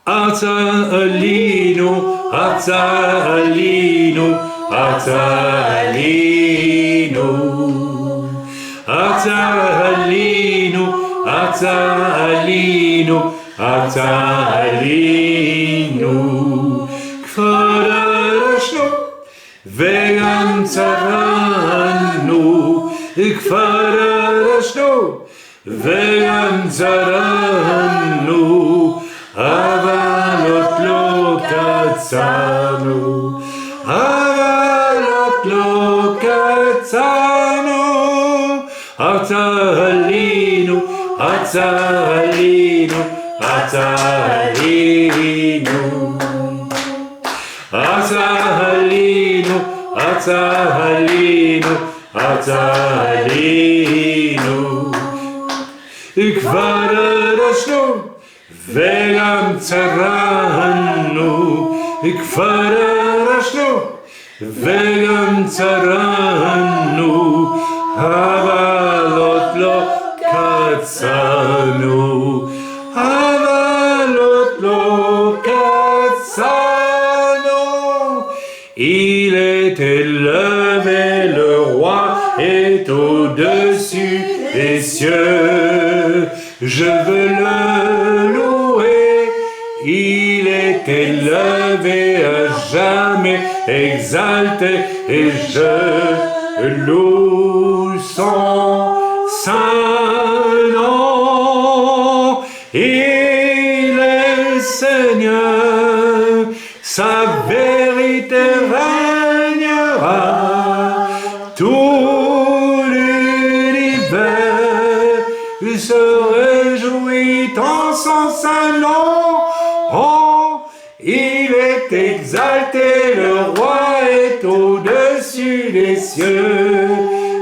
Atzalinu, Atzalinu, Atzalinu, Atzalinu, Atzalinu, Atzalinu, Kfarashno, Ve'am Tzaranu, Kfarashno, Ve'am Tzaranu, Avalot lo katzanu, Avalot lo katzanu, Atzalinu, Atzalinu, Atzalinu, Atzalinu, Atzalinu, Atzalinu, Kvarashno, Ve'am Tzaranu, Kvarashno, Ve'am Tzaranu, Avalot lo katzanu, Avalot lo katzanu. Il est élevé, le roi est au-dessus des cieux. Je veux le louer, il est élevé à jamais, exalté, et je loue son saint nom. Il est Seigneur, sa vérité régnera, tout l'univers se réjouit en son saint nom. Oh, il est exalté, le roi est au-dessus des cieux.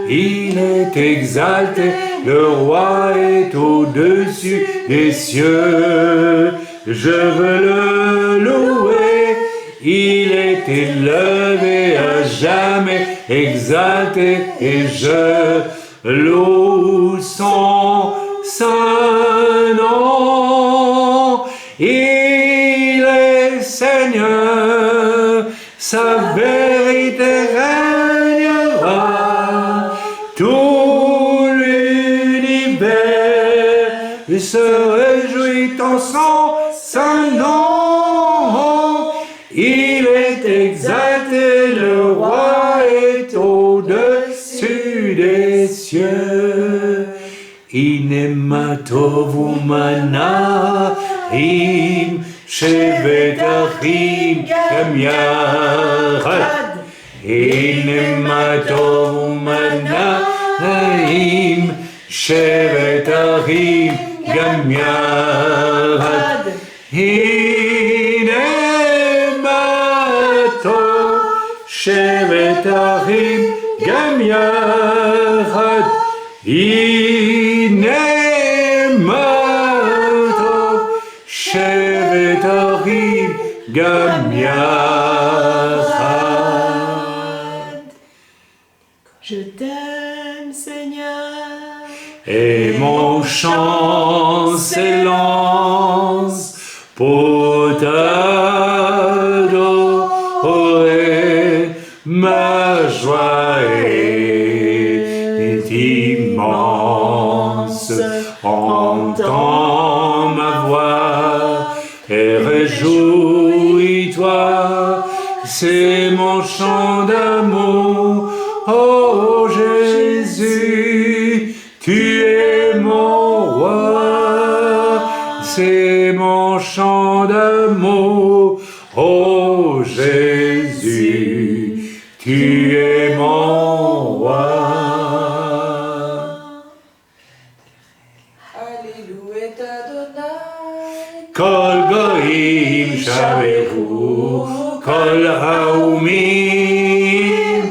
Il est exalté, le roi est au-dessus des cieux. Je veux le louer, il est élevé à jamais, exalté, et je loue son saint nom. Il est Seigneur, sa vérité régnera, tout l'univers se réjouit en son saint nom. Il est exalté, le roi est au-dessus des cieux. Inematovou manaim, shevet achim gamyachad. Inematovou manaim, shevet achim gamyachad. Inematov, shevet achim gamyachad. Inematov, shevet achim gamyachad. Je t'aime, Seigneur, et mon chant s'élance pour t'adorer. Ma joie est immense, entends ma voix et réjouis-toi, c'est mon chant d'amour. Oh Jésus, tu es mon roi, c'est mon chant d'amour. Oh Jésus, tu es mon roi. Alléluia Adonai. Kol goyim shavehu, kol haumim,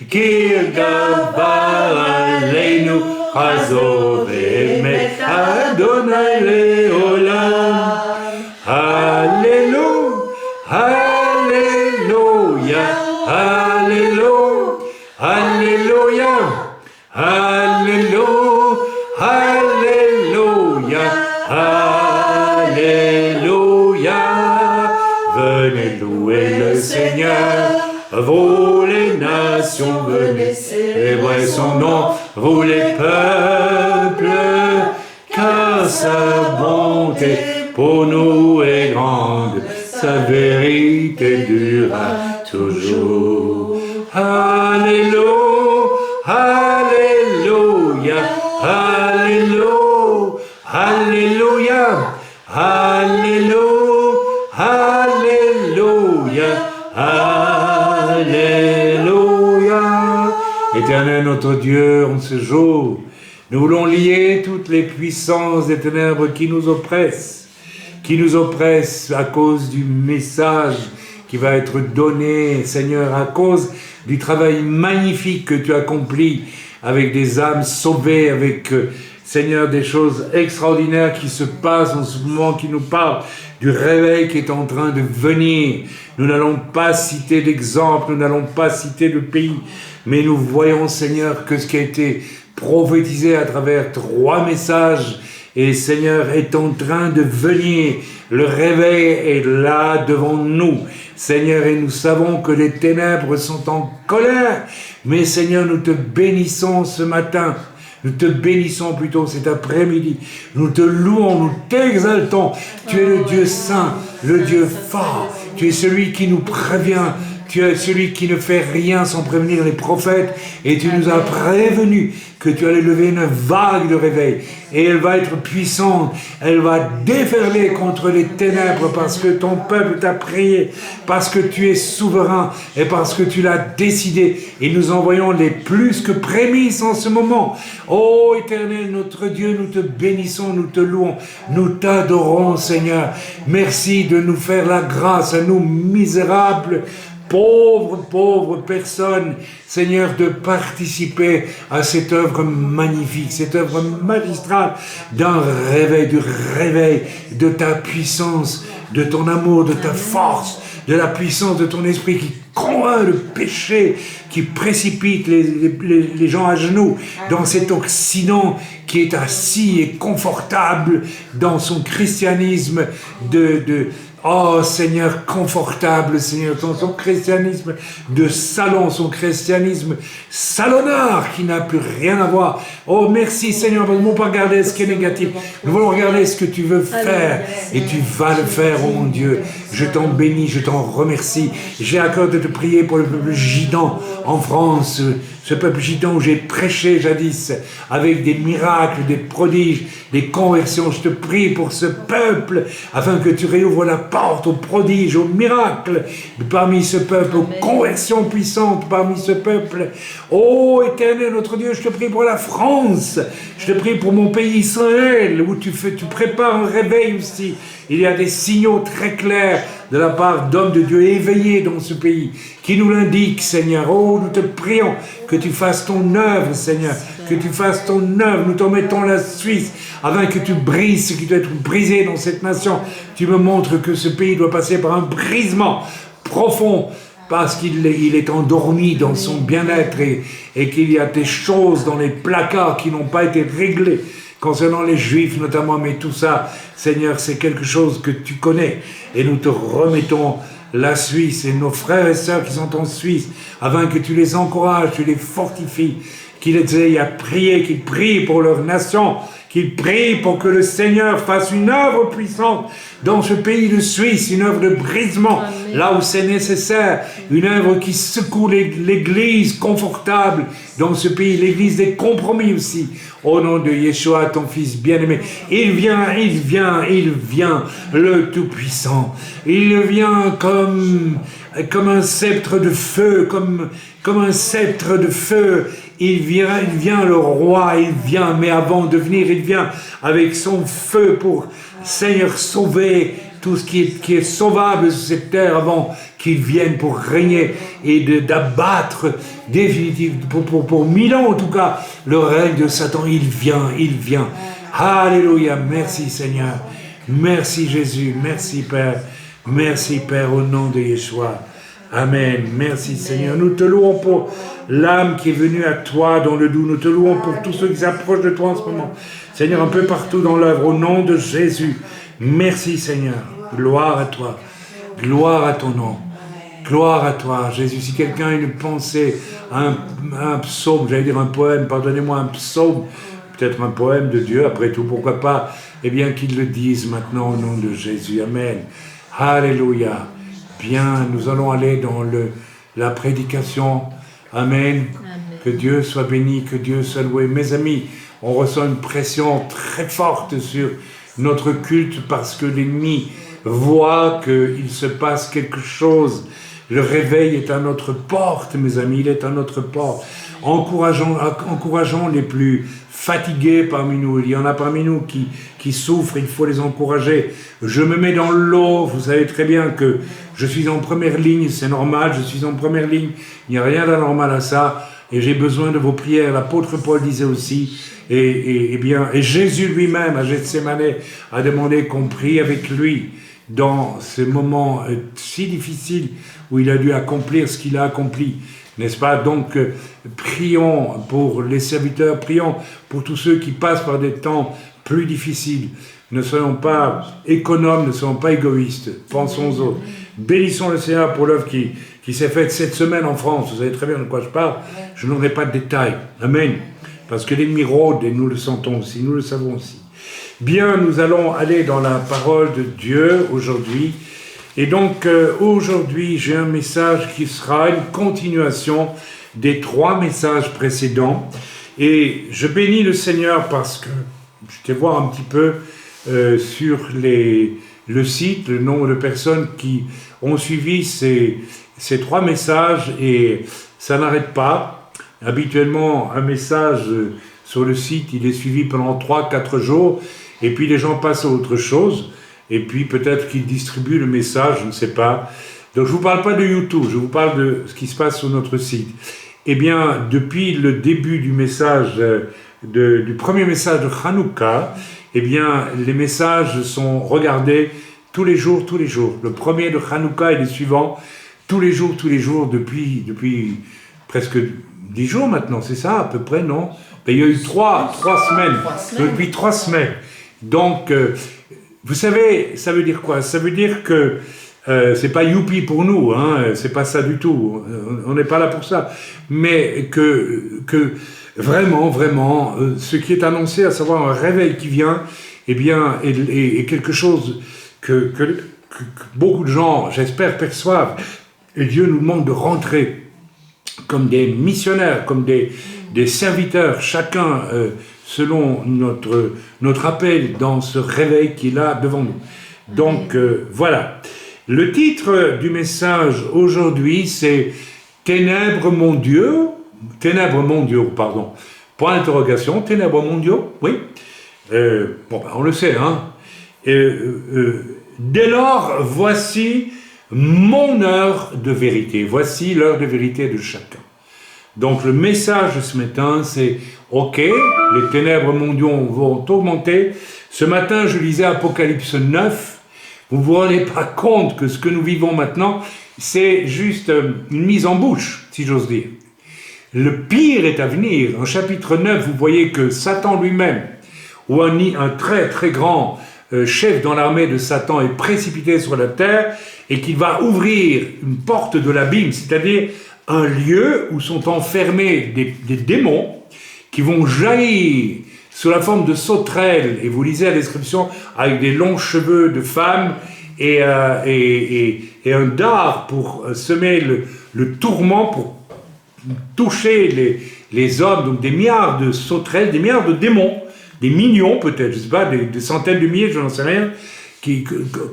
kir gavar aleinu, chazor ve'emet Adonai leolam. Alléluia, Alléluia, Alléluia, Alléluia, Alléluia, Alléluia. venez louer le Seigneur. Vous les nations, venez célébrer son nom. Vous les peuples, car sa bonté pour nous est grande. Sa vérité durera toujours. Alléluia, Alléluia, Alléluia, Alléluia, Alléluia, Alléluia, Alléluia. Éternel notre Dieu, en ce jour, nous voulons lier toutes les puissances des ténèbres qui nous oppressent à cause du message qui va être donné, Seigneur, à cause du travail magnifique que tu accomplis avec des âmes sauvées, avec, Seigneur, des choses extraordinaires qui se passent en ce moment, qui nous parlent du réveil qui est en train de venir. Nous n'allons pas citer d'exemple, nous n'allons pas citer de pays, mais nous voyons, Seigneur, que ce qui a été prophétisé à travers 3 messages, et Seigneur, est en train de venir. Le réveil est là devant nous, Seigneur, et nous savons que les ténèbres sont en colère. Mais Seigneur, nous te bénissons ce matin. Nous te bénissons plutôt cet après-midi. Nous te louons, nous t'exaltons. Tu es le Dieu saint, le Dieu fort. Tu es celui qui nous prévient. Tu es celui qui ne fait rien sans prévenir les prophètes. Et tu nous as prévenus que tu allais lever une vague de réveil. Et elle va être puissante. Elle va déferler contre les ténèbres parce que ton peuple t'a prié, parce que tu es souverain et parce que tu l'as décidé. Et nous envoyons les plus que prémices en ce moment. Ô Éternel, notre Dieu, nous te bénissons, nous te louons, nous t'adorons, Seigneur. Merci de nous faire la grâce à nous misérables, pauvres personnes, Seigneur, de participer à cette œuvre magnifique, cette œuvre magistrale d'un réveil, du réveil de ta puissance, de ton amour, de ta force, de la puissance de ton esprit qui convainc le péché, qui précipite les gens à genoux dans cet Occident qui est assis et confortable dans son christianisme oh Seigneur, confortable, Seigneur, son christianisme de salon, son christianisme salonnard qui n'a plus rien à voir. Oh merci Seigneur, nous ne voulons pas regarder ce qui est négatif, nous voulons regarder ce que tu veux faire et tu vas le faire, oh mon Dieu. Je t'en bénis, je t'en remercie. J'ai à cœur de te prier pour le peuple gitan en France, ce peuple gitan où j'ai prêché jadis avec des miracles, des prodiges, des conversions. Je te prie pour ce peuple afin que tu réouvres la porte aux prodiges, aux miracles parmi ce peuple, aux conversions puissantes parmi ce peuple. Ô Éternel, notre Dieu, je te prie pour la France, je te prie pour mon pays Israël où tu prépares un réveil aussi. Il y a des signaux très clairs de la part d'hommes de Dieu éveillés dans ce pays, qui nous l'indiquent, Seigneur. Oh, nous te prions que tu fasses ton œuvre, Seigneur, que tu fasses ton œuvre. Nous t'en mettons la Suisse, afin que tu brises ce qui doit être brisé dans cette nation. Tu me montres que ce pays doit passer par un brisement profond, parce qu'il est endormi dans son bien-être et qu'il y a des choses dans les placards qui n'ont pas été réglées. Concernant les Juifs notamment, mais tout ça, Seigneur, c'est quelque chose que tu connais. Et nous te remettons la Suisse et nos frères et sœurs qui sont en Suisse, afin que tu les encourages, tu les fortifies, qu'ils aient à prier, qu'ils prient pour leur nation, qu'ils prient pour que le Seigneur fasse une œuvre puissante dans ce pays de Suisse, une œuvre de brisement, là où c'est nécessaire, une œuvre qui secoue l'Église confortable dans ce pays, l'Église des compromis aussi. Au nom de Yeshua, ton Fils bien-aimé, il vient, le Tout-Puissant. Il vient comme un sceptre de feu, comme un sceptre de feu. Il vient le roi, mais avant de venir, il vient avec son feu pour, Seigneur, sauver tout ce qui est sauvable sur cette terre avant qu'il vienne pour régner et d'abattre définitivement, pour 1000 ans en tout cas, le règne de Satan. Il vient. Alléluia, merci Seigneur, merci Jésus, merci Père, au nom de Yeshua. Amen. Merci Seigneur. Nous te louons pour l'âme qui est venue à toi dans le doux. Nous te louons pour tous ceux qui s'approchent de toi en ce moment. Seigneur, un peu partout dans l'œuvre, au nom de Jésus. Merci Seigneur. Gloire à toi. Gloire à ton nom. Gloire à toi, Jésus. Si quelqu'un a une pensée, un psaume, j'allais dire un poème, pardonnez-moi, un psaume, peut-être un poème de Dieu, après tout, pourquoi pas, eh bien qu'il le dise maintenant au nom de Jésus. Amen. Alléluia. Bien, nous allons aller dans la prédication. Amen. Que Dieu soit béni, que Dieu soit loué. Mes amis, on ressent une pression très forte sur notre culte parce que l'ennemi voit qu'il se passe quelque chose. Le réveil est à notre porte, mes amis, il est à notre porte. Encourageons les plus fatigués parmi nous. Il y en a parmi nous qui souffrent, il faut les encourager. Je me mets dans l'eau, vous savez très bien que je suis en première ligne, c'est normal, je suis en première ligne, il n'y a rien d'anormal à ça, et j'ai besoin de vos prières. L'apôtre Paul disait aussi, et Jésus lui-même, à Gethsémane, a demandé qu'on prie avec lui dans ces moments si difficiles où il a dû accomplir ce qu'il a accompli, n'est-ce pas? Donc, prions pour les serviteurs, prions pour tous ceux qui passent par des temps plus difficiles. Ne soyons pas économes, ne soyons pas égoïstes, pensons aux autres. Bénissons le Seigneur pour l'œuvre qui s'est faite cette semaine en France. Vous savez très bien de quoi je parle, je n'aurai pas de détails. Amen. Parce que l'ennemi rôde et nous le sentons aussi, nous le savons aussi. Bien, nous allons aller dans la parole de Dieu aujourd'hui. Et donc, aujourd'hui, j'ai un message qui sera une continuation des 3 messages précédents. Et je bénis le Seigneur parce que je vais voir un petit peu sur le site, le nombre de personnes qui ont suivi ces 3 messages et ça n'arrête pas. Habituellement, un message sur le site, il est suivi pendant 3-4 jours. Et puis les gens passent à autre chose, et puis peut-être qu'ils distribuent le message, je ne sais pas. Donc je ne vous parle pas de YouTube, je vous parle de ce qui se passe sur notre site. Eh bien, depuis le début du message, du premier message de Hanouka, eh bien, les messages sont regardés tous les jours. Le premier de Hanouka et les suivants, tous les jours, depuis presque 10 jours maintenant, c'est ça à peu près, non? Ben, il y a eu 3 semaines, depuis 3 semaines. Donc, vous savez, ça veut dire quoi? Ça veut dire que c'est pas youpi pour nous, hein, c'est pas ça du tout, on n'est pas là pour ça. Mais que vraiment, ce qui est annoncé, à savoir un réveil qui vient, eh bien, est quelque chose que beaucoup de gens, j'espère, perçoivent. Et Dieu nous demande de rentrer comme des missionnaires, comme des serviteurs, chacun selon notre appel dans ce réveil qu'il a devant nous. Donc, voilà. Le titre du message aujourd'hui, c'est « Ténèbres mondiaux », point d'interrogation, « Ténèbres mondiaux », oui. On le sait, hein. Dès lors, voici mon heure de vérité. Voici l'heure de vérité de chacun. Donc le message de ce matin, c'est « Ok, les ténèbres mondiaux vont augmenter. » Ce matin, je lisais Apocalypse 9. Vous ne vous rendez pas compte que ce que nous vivons maintenant, c'est juste une mise en bouche, si j'ose dire. Le pire est à venir. En chapitre 9, vous voyez que Satan lui-même, ou un très très grand chef dans l'armée de Satan, est précipité sur la terre et qu'il va ouvrir une porte de l'abîme, c'est-à-dire un lieu où sont enfermés des démons qui vont jaillir sous la forme de sauterelles, et vous lisez la description, avec des longs cheveux de femmes et un dard pour semer le tourment, pour toucher les hommes, donc des milliards de sauterelles, des milliards de démons, des millions peut-être, je ne sais pas, des centaines de milliers, je n'en sais rien,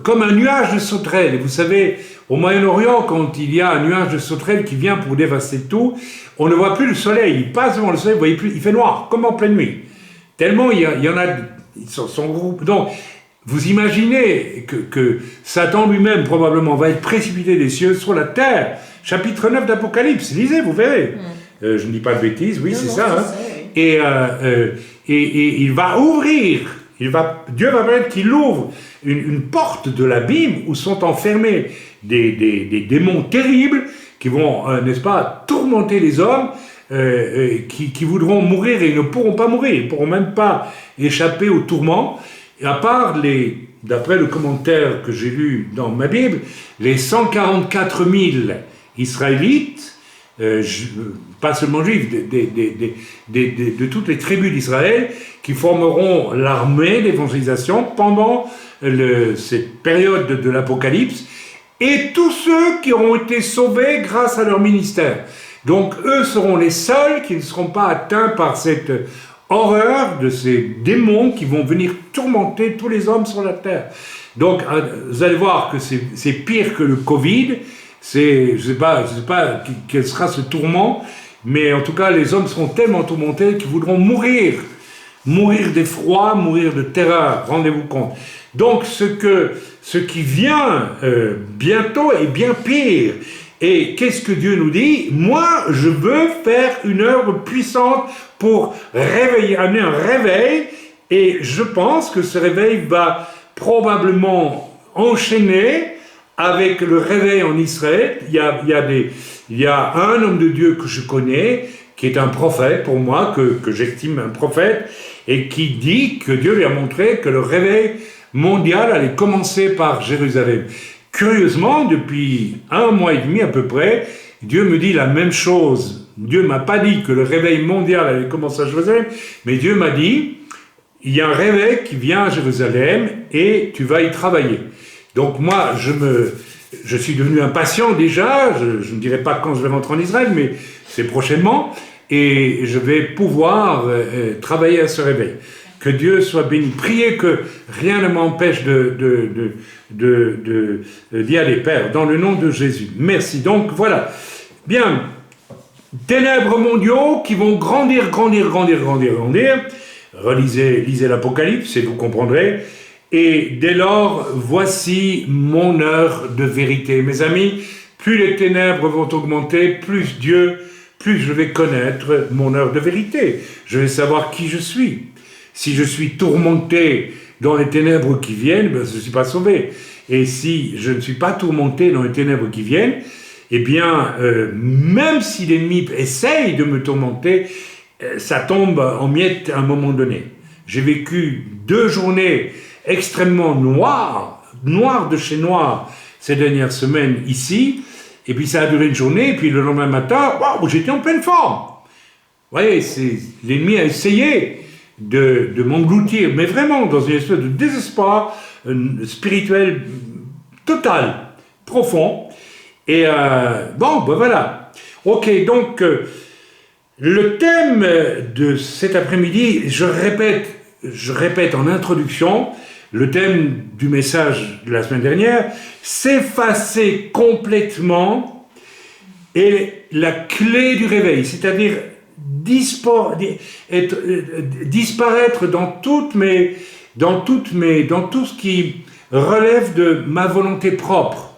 comme un nuage de sauterelles. Et vous savez, au Moyen-Orient, quand il y a un nuage de sauterelles qui vient pour dévaster tout, on ne voit plus le soleil, il passe devant le soleil, vous voyez plus, il fait noir, comme en pleine nuit. Tellement il y en a, son groupe. Donc, vous imaginez que Satan lui-même, probablement, va être précipité des cieux sur la terre. Chapitre 9 d'Apocalypse, lisez, vous verrez. Je ne dis pas de bêtises, oui, c'est ça. Hein. Et il va ouvrir, Dieu va permettre qu'il ouvre une porte de l'abîme où sont enfermés des démons terribles qui vont, n'est-ce pas, tourmenter les hommes, qui voudront mourir et ils ne pourront pas mourir, ils ne pourront même pas échapper au tourment, et à part d'après le commentaire que j'ai lu dans ma Bible, les 144 000 Israélites, pas seulement juifs, de toutes les tribus d'Israël, qui formeront l'armée d'évangélisation pendant cette période de l'Apocalypse, et tous ceux qui auront été sauvés grâce à leur ministère. Donc eux seront les seuls qui ne seront pas atteints par cette horreur de ces démons qui vont venir tourmenter tous les hommes sur la terre. Donc vous allez voir que c'est pire que le Covid. Je ne sais pas quel sera ce tourment, mais en tout cas les hommes seront tellement tourmentés qu'ils voudront mourir d'effroi, mourir de terreur, rendez-vous compte. Donc ce qui vient bientôt est bien pire. Et qu'est-ce que Dieu nous dit? Moi, je veux faire une œuvre puissante pour amener un réveil, et je pense que ce réveil va probablement enchaîner avec le réveil en Israël. Il y a un homme de Dieu que je connais, qui est un prophète pour moi, que j'estime un prophète, et qui dit que Dieu lui a montré que le réveil mondial allait commencer par Jérusalem. Curieusement, depuis 1 mois et demi à peu près, Dieu me dit la même chose. Dieu ne m'a pas dit que le réveil mondial allait commencer à Jérusalem, mais Dieu m'a dit, il y a un réveil qui vient à Jérusalem et tu vas y travailler. Donc moi, je suis devenu impatient déjà, je ne dirai pas quand je vais rentrer en Israël, mais c'est prochainement, et je vais pouvoir travailler à ce réveil. Que Dieu soit béni. Priez que rien ne m'empêche d'y aller, Père, dans le nom de Jésus. Merci. Donc voilà. Bien. Ténèbres mondiaux qui vont grandir. Lisez l'Apocalypse et vous comprendrez. Et dès lors, voici mon heure de vérité. Mes amis, plus les ténèbres vont augmenter, plus je vais connaître mon heure de vérité. Je vais savoir qui je suis. Si je suis tourmenté dans les ténèbres qui viennent, ben, je ne suis pas sauvé. Et si je ne suis pas tourmenté dans les ténèbres qui viennent, eh bien, même si l'ennemi essaye de me tourmenter, ça tombe en miettes à un moment donné. J'ai vécu 2 journées extrêmement noires de chez noir, ces dernières semaines ici, et puis ça a duré une journée, et puis le lendemain matin, waouh, j'étais en pleine forme. Vous voyez, l'ennemi a essayé de m'engloutir, mais vraiment dans une espèce de désespoir spirituel total, profond. Et voilà. Ok, donc le thème de cet après-midi, je répète en introduction, le thème du message de la semaine dernière, s'effacer complètement est la clé du réveil, c'est-à-dire disparaître dans tout ce qui relève de ma volonté propre.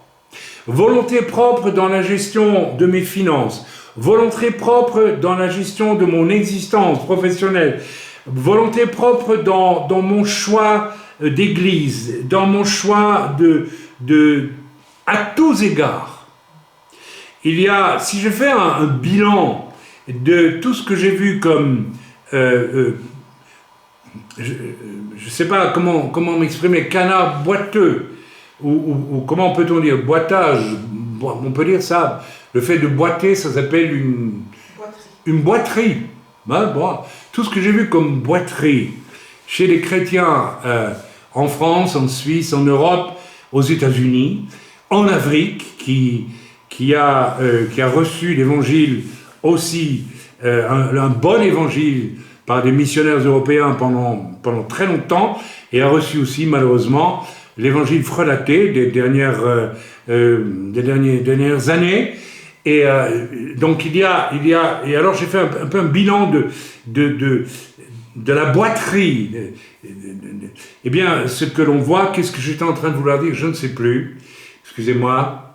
Volonté propre dans la gestion de mes finances, volonté propre dans la gestion de mon existence professionnelle, volonté propre dans mon choix d'église, dans mon choix à tous égards. Si je fais un bilan de tout ce que j'ai vu comme, je ne sais pas comment m'exprimer, canard boiteux, ou comment peut-on dire, boitage, on peut dire ça, le fait de boiter, ça s'appelle une boiterie. Tout ce que j'ai vu comme boiterie chez les chrétiens en France, en Suisse, en Europe, aux États-Unis, en Afrique, qui a reçu l'évangile aussi, un bon évangile par des missionnaires européens pendant très longtemps, et a reçu aussi malheureusement l'évangile frelaté des dernières années. Et donc et alors j'ai fait un peu un bilan de la boiterie. Eh bien, ce que l'on voit, qu'est-ce que j'étais en train de vouloir dire, je ne sais plus. Excusez-moi.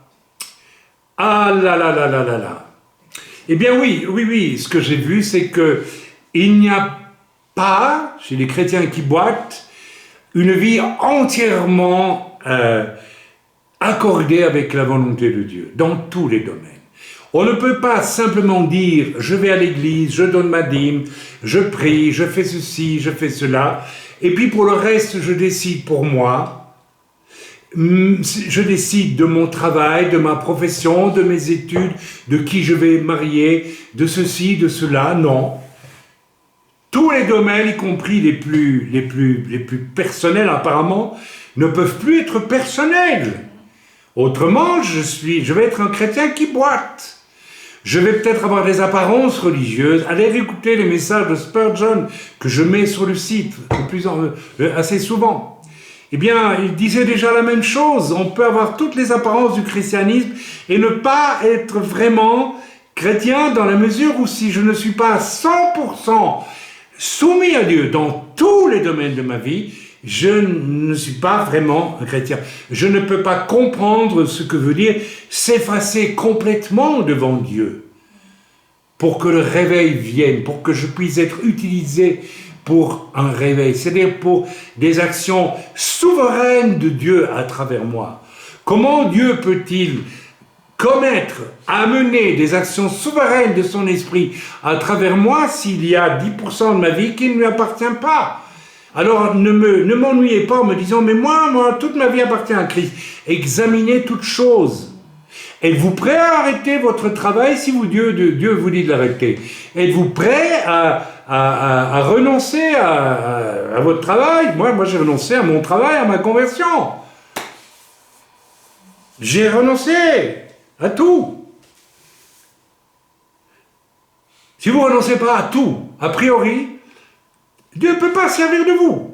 Ah là là là là là là. Eh bien oui, ce que j'ai vu, c'est que il n'y a pas, chez les chrétiens qui boitent, une vie entièrement accordée avec la volonté de Dieu, dans tous les domaines. On ne peut pas simplement dire « je vais à l'église, je donne ma dîme, je prie, je fais ceci, je fais cela, et puis pour le reste, je décide pour moi ». je décide de mon travail, de ma profession, de mes études, de qui je vais marier, de ceci, de cela, non. Tous les domaines, y compris les plus personnels apparemment, ne peuvent plus être personnels. Autrement, je vais être un chrétien qui boite. Je vais peut-être avoir des apparences religieuses. Allez écouter les messages de Spurgeon que je mets sur le site assez souvent. Eh bien, il disait déjà la même chose. On peut avoir toutes les apparences du christianisme et ne pas être vraiment chrétien dans la mesure où si je ne suis pas à 100% soumis à Dieu dans tous les domaines de ma vie, je ne suis pas vraiment un chrétien. Je ne peux pas comprendre ce que veut dire s'effacer complètement devant Dieu pour que le réveil vienne, pour que je puisse être utilisé pour un réveil, c'est-à-dire pour des actions souveraines de Dieu à travers moi. Comment Dieu peut-il amener des actions souveraines de son esprit à travers moi s'il y a 10% de ma vie qui ne lui appartient pas? Alors ne m'ennuyez pas en me disant, mais moi, toute ma vie appartient à Christ. Examinez toutes choses. Êtes-vous prêt à arrêter votre travail si Dieu vous dit de l'arrêter? Êtes-vous prêt à renoncer à votre travail? Moi j'ai renoncé à mon travail, à ma conversion. J'ai renoncé à tout. Si vous ne renoncez pas à tout, a priori, Dieu ne peut pas servir de vous.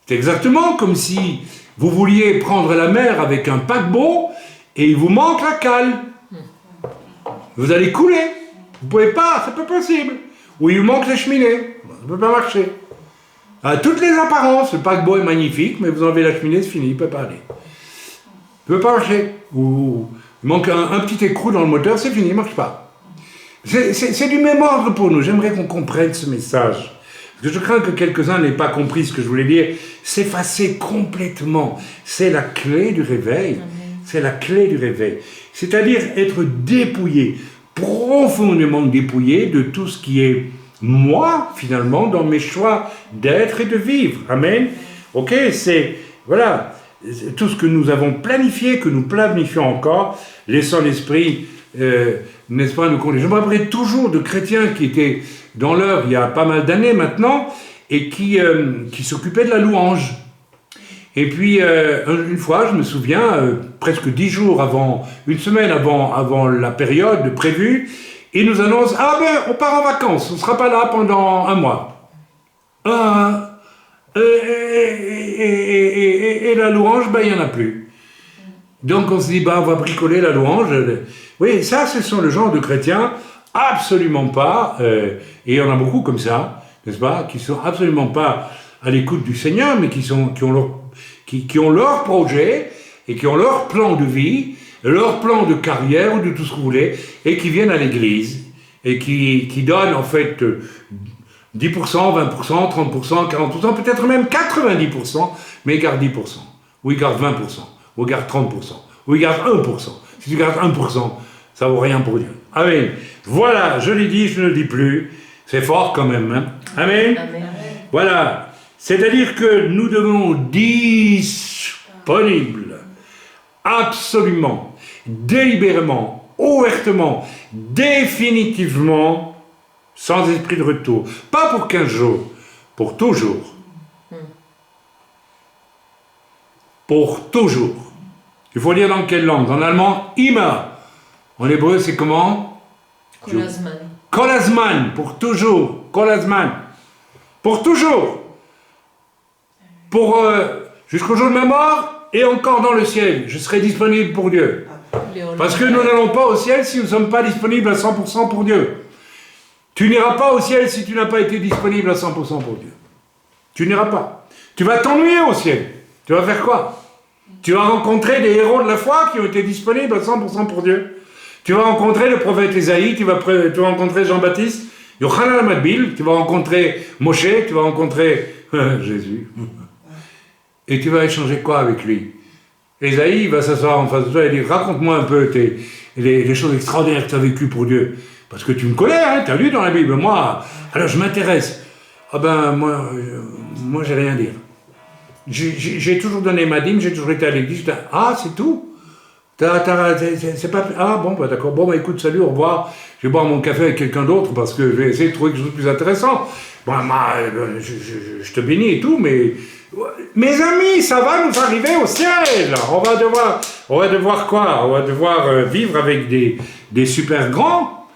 C'est exactement comme si vous vouliez prendre la mer avec un paquebot et il vous manque la cale. Vous allez couler. Vous ne pouvez pas, c'est pas possible. Ou il vous manque la cheminée. Ça ne peut pas marcher. À toutes les apparences, le paquebot est magnifique, mais vous enlevez la cheminée, c'est fini, il ne peut pas aller. Il ne peut pas marcher. Ou il manque un petit écrou dans le moteur, c'est fini, il ne marche pas. C'est du même ordre pour nous. J'aimerais qu'on comprenne ce message. Parce que je crains que quelques-uns n'aient pas compris ce que je voulais dire. S'effacer complètement, c'est la clé du réveil. C'est la clé du réveil. C'est-à-dire être dépouillé, profondément dépouillé de tout ce qui est moi, finalement, dans mes choix d'être et de vivre. Amen. Ok, c'est, voilà, tout ce que nous avons planifié, que nous planifions encore, laissant l'esprit, n'est-ce pas, nous conduire. Je me rappellerai toujours de chrétiens qui étaient dans l'œuvre il y a pas mal d'années maintenant, et qui s'occupaient de la louange. Et puis, une fois, je me souviens, presque 10 jours avant, une semaine avant la période prévue, ils nous annoncent, on part en vacances, on ne sera pas là pendant un mois. Et la louange, il n'y en a plus. Donc on se dit, on va bricoler la louange. Oui, ça, ce sont le genre de chrétiens absolument pas, et il y en a beaucoup comme ça, n'est-ce pas, qui sont absolument pas à l'écoute du Seigneur, mais qui ont leur projet, et qui ont leur plan de vie, leur plan de carrière, ou de tout ce que vous voulez, et qui viennent à l'église, et qui donnent en fait 10%, 20%, 30%, 40%, peut-être même 90%, mais ils gardent 10%, ou ils gardent 20%, ou ils gardent 30%, ou ils gardent 1%. Si tu gardes 1%, ça vaut rien pour Dieu. Amen. Voilà, je l'ai dit, je ne le dis plus. C'est fort quand même. Hein? Amen. Amen. Voilà. C'est-à-dire que nous devons disponibles, absolument, délibérément, ouvertement, définitivement, sans esprit de retour. Pas pour 15 jours, pour toujours. Pour toujours. Il faut lire dans quelle langue? En allemand, immer. En hébreu, c'est comment? Kolasman. Kolasman, pour toujours. Kolasman. Pour toujours. Pour jusqu'au jour de ma mort et encore dans le ciel. Je serai disponible pour Dieu. Parce que nous n'allons pas au ciel si nous ne sommes pas disponibles à 100% pour Dieu. Tu n'iras pas au ciel si tu n'as pas été disponible à 100% pour Dieu. Tu n'iras pas. Tu vas t'ennuyer au ciel. Tu vas faire quoi? Tu vas rencontrer des héros de la foi qui ont été disponibles à 100% pour Dieu. Tu vas rencontrer le prophète Ésaïe, tu vas rencontrer Jean-Baptiste, Yochanan Amadbil, tu vas rencontrer Moshe, tu vas rencontrer Jésus. Et tu vas échanger quoi avec lui? Ésaïe va s'asseoir en face de toi et dire, raconte-moi un peu les choses extraordinaires que tu as vécues pour Dieu. Parce que tu me connais, hein, tu as lu dans la Bible. Moi, alors je m'intéresse. Moi j'ai rien à dire. j'ai toujours donné ma dîme, j'ai toujours été à l'église. Ah, c'est tout? C'est pas... Ah bon, bah d'accord. Bon, bah écoute, salut, au revoir. Je vais boire mon café avec quelqu'un d'autre parce que je vais essayer de trouver quelque chose de plus intéressant. Bon, je te bénis et tout, mais... Mes amis, ça va nous arriver au ciel. On va devoir quoi? On va devoir vivre avec des super grands.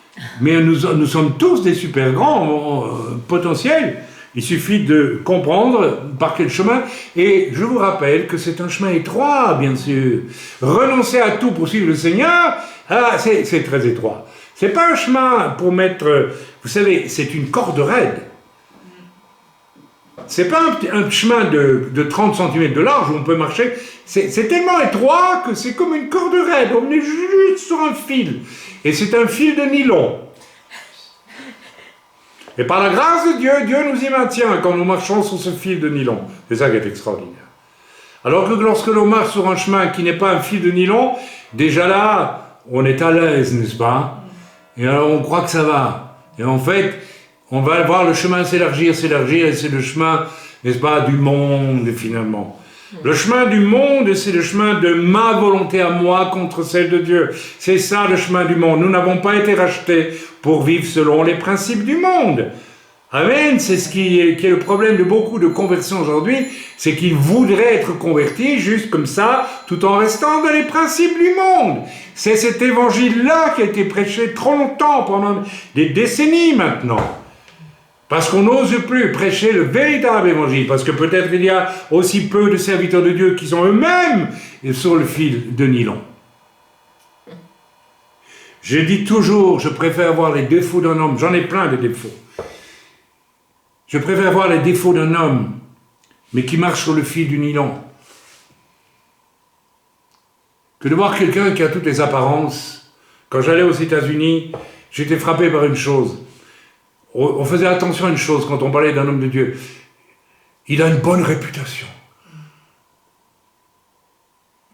Mais nous sommes tous des super grands potentiels. Il suffit de comprendre par quel chemin. Et je vous rappelle que c'est un chemin étroit, bien sûr. Renoncer à tout pour suivre le Seigneur, c'est très étroit. C'est pas un chemin pour mettre... Vous savez, c'est une corde raide. C'est pas un chemin de 30 cm de large où on peut marcher. C'est tellement étroit que c'est comme une corde raide. On est juste sur un fil. Et c'est un fil de nylon. Et par la grâce de Dieu, Dieu nous y maintient quand nous marchons sur ce fil de nylon. C'est ça qui est extraordinaire. Alors que lorsque l'on marche sur un chemin qui n'est pas un fil de nylon, déjà là, on est à l'aise, n'est-ce pas? Et alors on croit que ça va. Et en fait, on va voir le chemin s'élargir, et c'est le chemin, n'est-ce pas, du monde finalement. Le chemin du monde, c'est le chemin de ma volonté à moi contre celle de Dieu. C'est ça le chemin du monde. Nous n'avons pas été rachetés pour vivre selon les principes du monde. Amen. C'est ce qui est le problème de beaucoup de conversions aujourd'hui, c'est qu'ils voudraient être convertis juste comme ça, tout en restant dans les principes du monde. C'est cet évangile-là qui a été prêché trop longtemps, pendant des décennies maintenant. Parce qu'on n'ose plus prêcher le véritable évangile, parce que peut-être il y a aussi peu de serviteurs de Dieu qui sont eux-mêmes sur le fil de nylon. Je dis toujours, je préfère voir les défauts d'un homme, j'en ai plein de défauts. Je préfère voir les défauts d'un homme, mais qui marche sur le fil du nylon, que de voir quelqu'un qui a toutes les apparences. Quand j'allais aux États-Unis, j'étais frappé par une chose. On faisait attention à une chose quand on parlait d'un homme de Dieu. Il a une bonne réputation.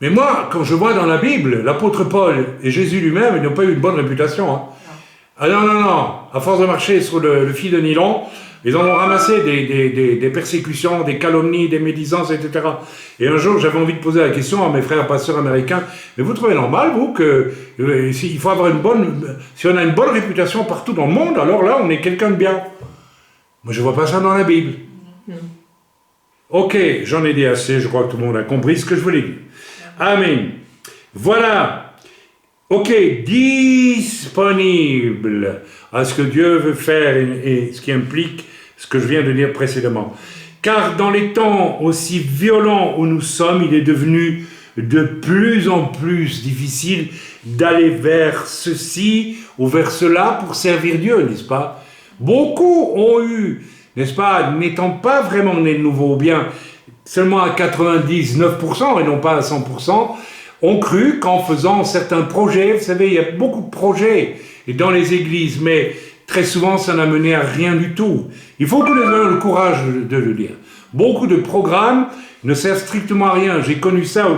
Mais moi, quand je vois dans la Bible, l'apôtre Paul et Jésus lui-même, ils n'ont pas eu une bonne réputation. Hein. Ah non. À force de marcher sur le fil de nylon, ils en ont ramassé des persécutions, des calomnies, des médisances, etc. Et un jour, j'avais envie de poser la question à mes frères pasteurs américains, mais vous trouvez normal, vous, que il faut avoir si on a une bonne réputation partout dans le monde, alors là, on est quelqu'un de bien. Moi, je ne vois pas ça dans la Bible. Ok, j'en ai dit assez, je crois que tout le monde a compris ce que je voulais dire. Amen. Voilà. Ok, disponible à ce que Dieu veut faire et ce qui implique ce que je viens de dire précédemment. Car dans les temps aussi violents où nous sommes, il est devenu de plus en plus difficile d'aller vers ceci ou vers cela pour servir Dieu, n'est-ce pas? Beaucoup ont eu, n'est-ce pas, n'étant pas vraiment nés de nouveau, ou bien seulement à 99% et non pas à 100%, ont cru qu'en faisant certains projets, vous savez, il y a beaucoup de projets dans les églises, mais très souvent, ça n'a mené à rien du tout. Il faut que nous ayons le courage de le dire. Beaucoup de programmes ne servent strictement à rien. J'ai connu ça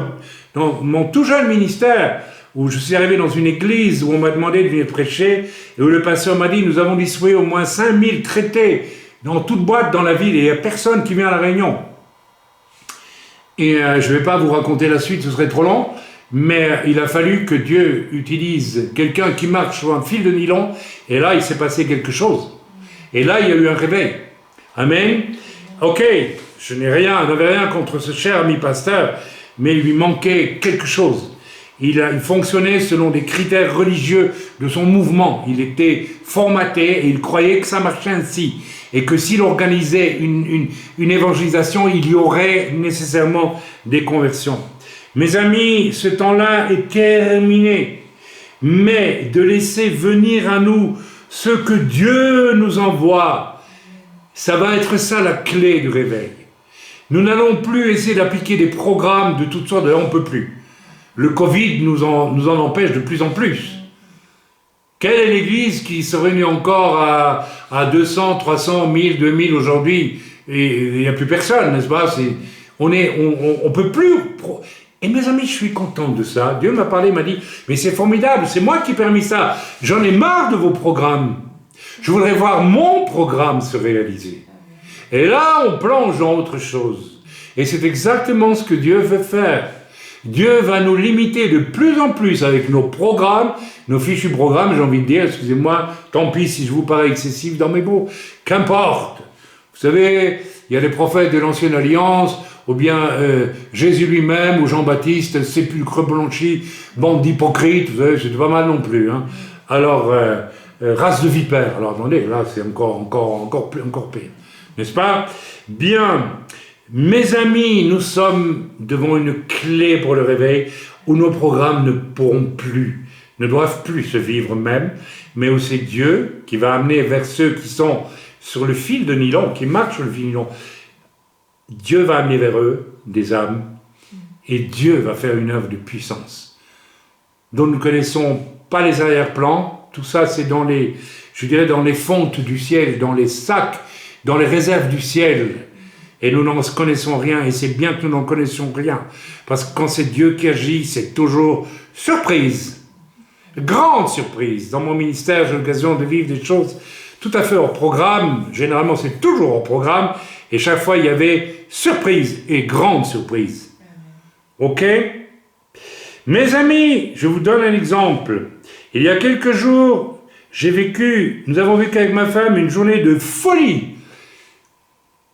dans mon tout jeune ministère, où je suis arrivé dans une église où on m'a demandé de venir prêcher, et où le pasteur m'a dit, nous avons distribué au moins 5000 traités dans toute boîte dans la ville, et il n'y a personne qui vient à la réunion. Et je ne vais pas vous raconter la suite, ce serait trop long, mais il a fallu que Dieu utilise quelqu'un qui marche sur un fil de nylon, et là, il s'est passé quelque chose. Et là, il y a eu un réveil. Amen. Ok, je n'avais rien contre ce cher ami pasteur, mais il lui manquait quelque chose. Il fonctionnait selon des critères religieux de son mouvement. Il était formaté et il croyait que ça marchait ainsi. Et que s'il organisait une évangélisation, il y aurait nécessairement des conversions. Mes amis, ce temps-là est terminé. Mais de laisser venir à nous ce que Dieu nous envoie, ça va être ça la clé du réveil. Nous n'allons plus essayer d'appliquer des programmes de toutes sortes, on ne peut plus. Le Covid nous en empêche de plus en plus. Quelle est l'église qui se réunit encore à 200, 300, 1000, 2000 aujourd'hui? Et il n'y a plus personne, n'est-ce pas? On peut plus... Et mes amis, je suis content de ça. Dieu m'a parlé, m'a dit, mais c'est formidable, c'est moi qui ai permis ça. J'en ai marre de vos programmes. Je voudrais voir mon programme se réaliser. Et là, on plonge dans autre chose. Et c'est exactement ce que Dieu veut faire. Dieu va nous limiter de plus en plus avec nos programmes, nos fichus programmes, j'ai envie de dire, excusez-moi, tant pis si je vous parais excessif dans mes mots, qu'importe. Vous savez, il y a les prophètes de l'Ancienne Alliance, ou bien Jésus lui-même, ou Jean-Baptiste, sépulcre blanchi, bande d'hypocrites, vous savez, c'est pas mal non plus. Hein. Alors, race de vipères, alors attendez, là c'est encore pire, n'est-ce pas? Bien, mes amis, nous sommes devant une clé pour le réveil, où nos programmes ne doivent plus se vivre même, mais où c'est Dieu qui va amener vers ceux qui sont sur le fil de nylon, qui marchent sur le fil de nylon, Dieu va amener vers eux des âmes, et Dieu va faire une œuvre de puissance, dont nous ne connaissons pas les arrière-plans. Tout ça, c'est dans les fontes du ciel, dans les sacs, dans les réserves du ciel. Et nous n'en connaissons rien, et c'est bien que nous n'en connaissions rien. Parce que quand c'est Dieu qui agit, c'est toujours surprise. Grande surprise. Dans mon ministère, j'ai l'occasion de vivre des choses tout à fait hors programme. Généralement, c'est toujours hors programme. Et chaque fois, il y avait surprise et grande surprise. Ok? Mes amis, je vous donne un exemple. Il y a quelques jours, nous avons vécu avec ma femme une journée de folie.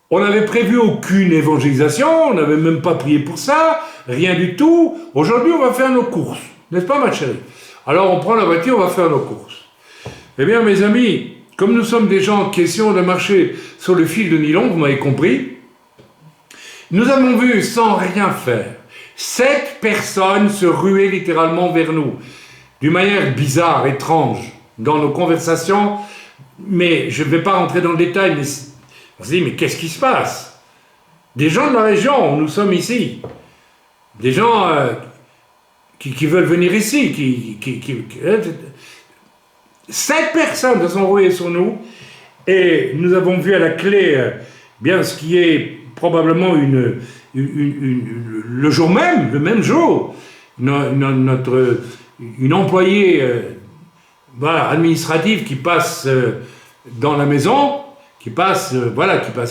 On n'avait prévu aucune évangélisation, on n'avait même pas prié pour ça, rien du tout. Aujourd'hui, on va faire nos courses, n'est-ce pas ma chérie? Alors on prend la voiture, on va faire nos courses. Eh bien mes amis, comme nous sommes des gens qui essayons de marcher sur le fil de nylon, vous m'avez compris, nous avons vu sans rien faire 7 personnes se ruer littéralement vers nous, d'une manière bizarre, étrange, dans nos conversations, mais je ne vais pas rentrer dans le détail, mais on se dit, mais qu'est-ce qui se passe? Des gens de la région, où nous sommes ici, des gens qui veulent venir ici, 7 personnes se sont rouées sur nous, et nous avons vu à la clé, bien ce qui est probablement le jour même, le même jour, une employée administrative qui passe dans la maison, qui passe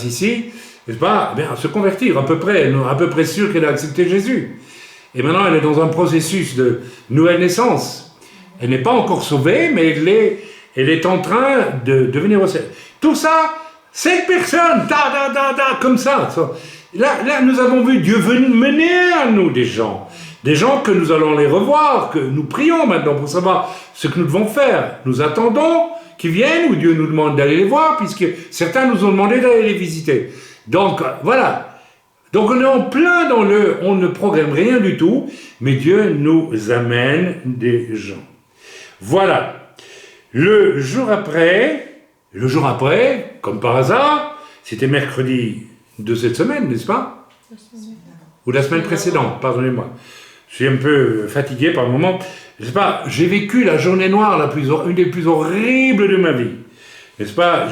ici, n'est-ce pas, bien, se convertir, à peu près sûr qu'elle a accepté Jésus. Et maintenant, elle est dans un processus de nouvelle naissance. Elle n'est pas encore sauvée, mais elle est en train de devenir au ciel. Tout ça, 7 personnes, comme ça. Là, nous avons vu Dieu mener à nous des gens que nous allons les revoir, que nous prions maintenant pour savoir ce que nous devons faire. Nous attendons qui viennent, ou Dieu nous demande d'aller les voir, puisque certains nous ont demandé d'aller les visiter. Donc, voilà. Donc, on est en plein on ne programme rien du tout, mais Dieu nous amène des gens. Voilà. Le jour après, comme par hasard, c'était mercredi de cette semaine, n'est-ce pas? Ou la semaine précédente, pardonnez-moi. Je suis un peu fatigué par le moment. Je sais pas, j'ai vécu la journée noire une des plus horribles de ma vie. N'est-ce pas?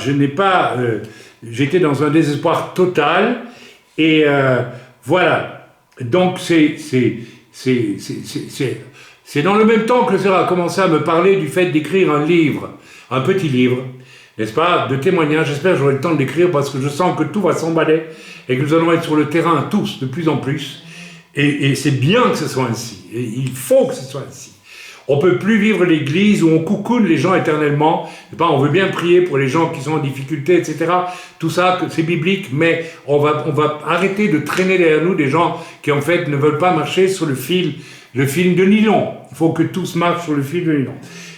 J'étais dans un désespoir total. Et voilà. Donc c'est dans le même temps que le Seigneur a commencé à me parler du fait d'écrire un livre, un petit livre, n'est-ce pas, de témoignages. J'espère que j'aurai le temps de l'écrire parce que je sens que tout va s'emballer et que nous allons être sur le terrain tous, de plus en plus. Et c'est bien que ce soit ainsi. Et il faut que ce soit ainsi. On ne peut plus vivre l'église où on coucoune les gens éternellement. On veut bien prier pour les gens qui sont en difficulté, etc. Tout ça, c'est biblique, mais on va arrêter de traîner derrière nous des gens qui, en fait, ne veulent pas marcher sur le fil de nylon. Il faut que tous marchent sur le fil de nylon.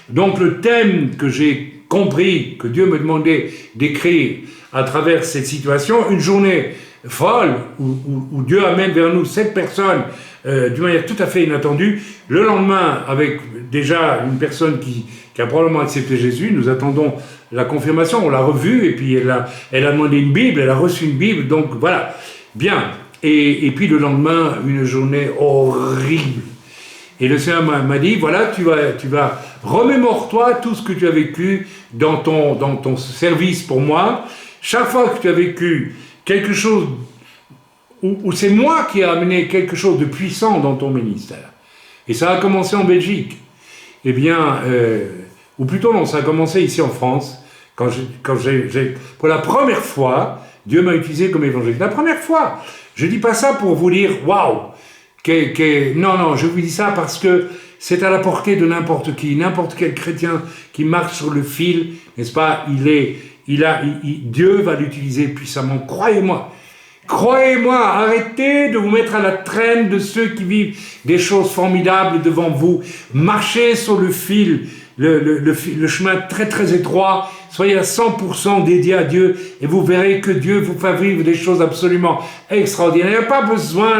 Donc, le thème que j'ai compris, que Dieu me demandait d'écrire à travers cette situation, une journée folle, où Dieu amène vers nous 7 personnes d'une manière tout à fait inattendue. Le lendemain, avec déjà une personne qui a probablement accepté Jésus, nous attendons la confirmation, on l'a revue, et puis elle a demandé une Bible, elle a reçu une Bible, donc voilà, bien. Et puis le lendemain, une journée horrible. Et le Seigneur m'a dit, voilà, tu vas remémore-toi tout ce que tu as vécu dans ton service pour moi. Chaque fois que tu as vécu quelque chose où c'est moi qui ai amené quelque chose de puissant dans ton ministère. Et ça a commencé en Belgique. Eh bien, ou plutôt non, ça a commencé ici en France, quand j'ai pour la première fois, Dieu m'a utilisé comme évangéliste. La première fois, Je dis pas ça pour vous dire, waouh, non, je vous dis ça parce que c'est à la portée de n'importe qui, n'importe quel chrétien qui marche sur le fil, n'est-ce pas, Dieu va l'utiliser puissamment, croyez-moi. Croyez-moi, arrêtez de vous mettre à la traîne de ceux qui vivent des choses formidables devant vous. Marchez sur le fil, le chemin très très étroit. Soyez à 100% dédiés à Dieu et vous verrez que Dieu vous fait vivre des choses absolument extraordinaires. Il n'y a pas besoin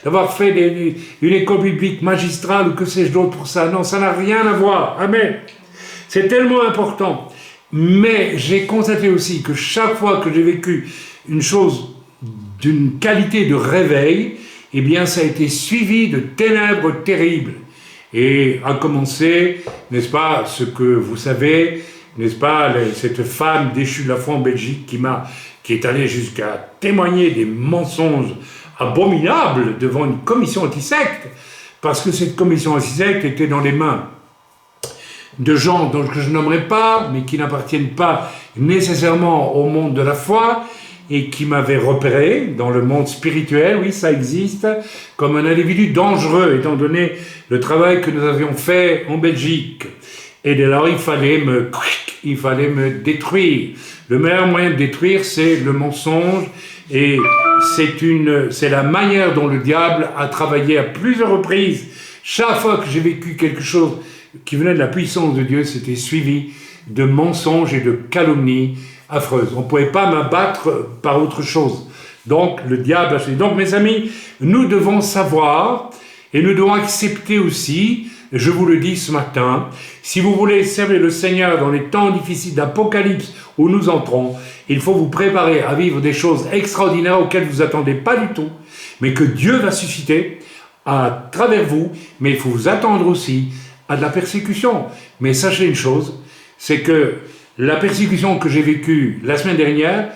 d'avoir fait une école biblique magistrale ou que sais-je d'autre pour ça. Non, ça n'a rien à voir. Amen. C'est tellement important. Mais j'ai constaté aussi que chaque fois que j'ai vécu une chose d'une qualité de réveil, eh bien ça a été suivi de ténèbres terribles. Et à commencer, n'est-ce pas, ce que vous savez, n'est-ce pas, cette femme déchue de la foi en Belgique qui est allée jusqu'à témoigner des mensonges abominables devant une commission anti-secte, parce que cette commission anti-secte était dans les mains de gens que je nommerai pas, mais qui n'appartiennent pas nécessairement au monde de la foi, et qui m'avait repéré dans le monde spirituel, oui, ça existe, comme un individu dangereux, étant donné le travail que nous avions fait en Belgique. Et dès lors, il fallait me détruire. Le meilleur moyen de détruire, c'est le mensonge, et c'est la manière dont le diable a travaillé à plusieurs reprises. Chaque fois que j'ai vécu quelque chose qui venait de la puissance de Dieu, c'était suivi de mensonges et de calomnies affreuse. On ne pouvait pas m'abattre par autre chose. Donc, le diable a choisi. Donc, mes amis, nous devons savoir et nous devons accepter aussi, je vous le dis ce matin, si vous voulez servir le Seigneur dans les temps difficiles d'Apocalypse où nous entrons, il faut vous préparer à vivre des choses extraordinaires auxquelles vous attendez pas du tout, mais que Dieu va susciter à travers vous, mais il faut vous attendre aussi à de la persécution. Mais sachez une chose, c'est que la persécution que j'ai vécue la semaine dernière,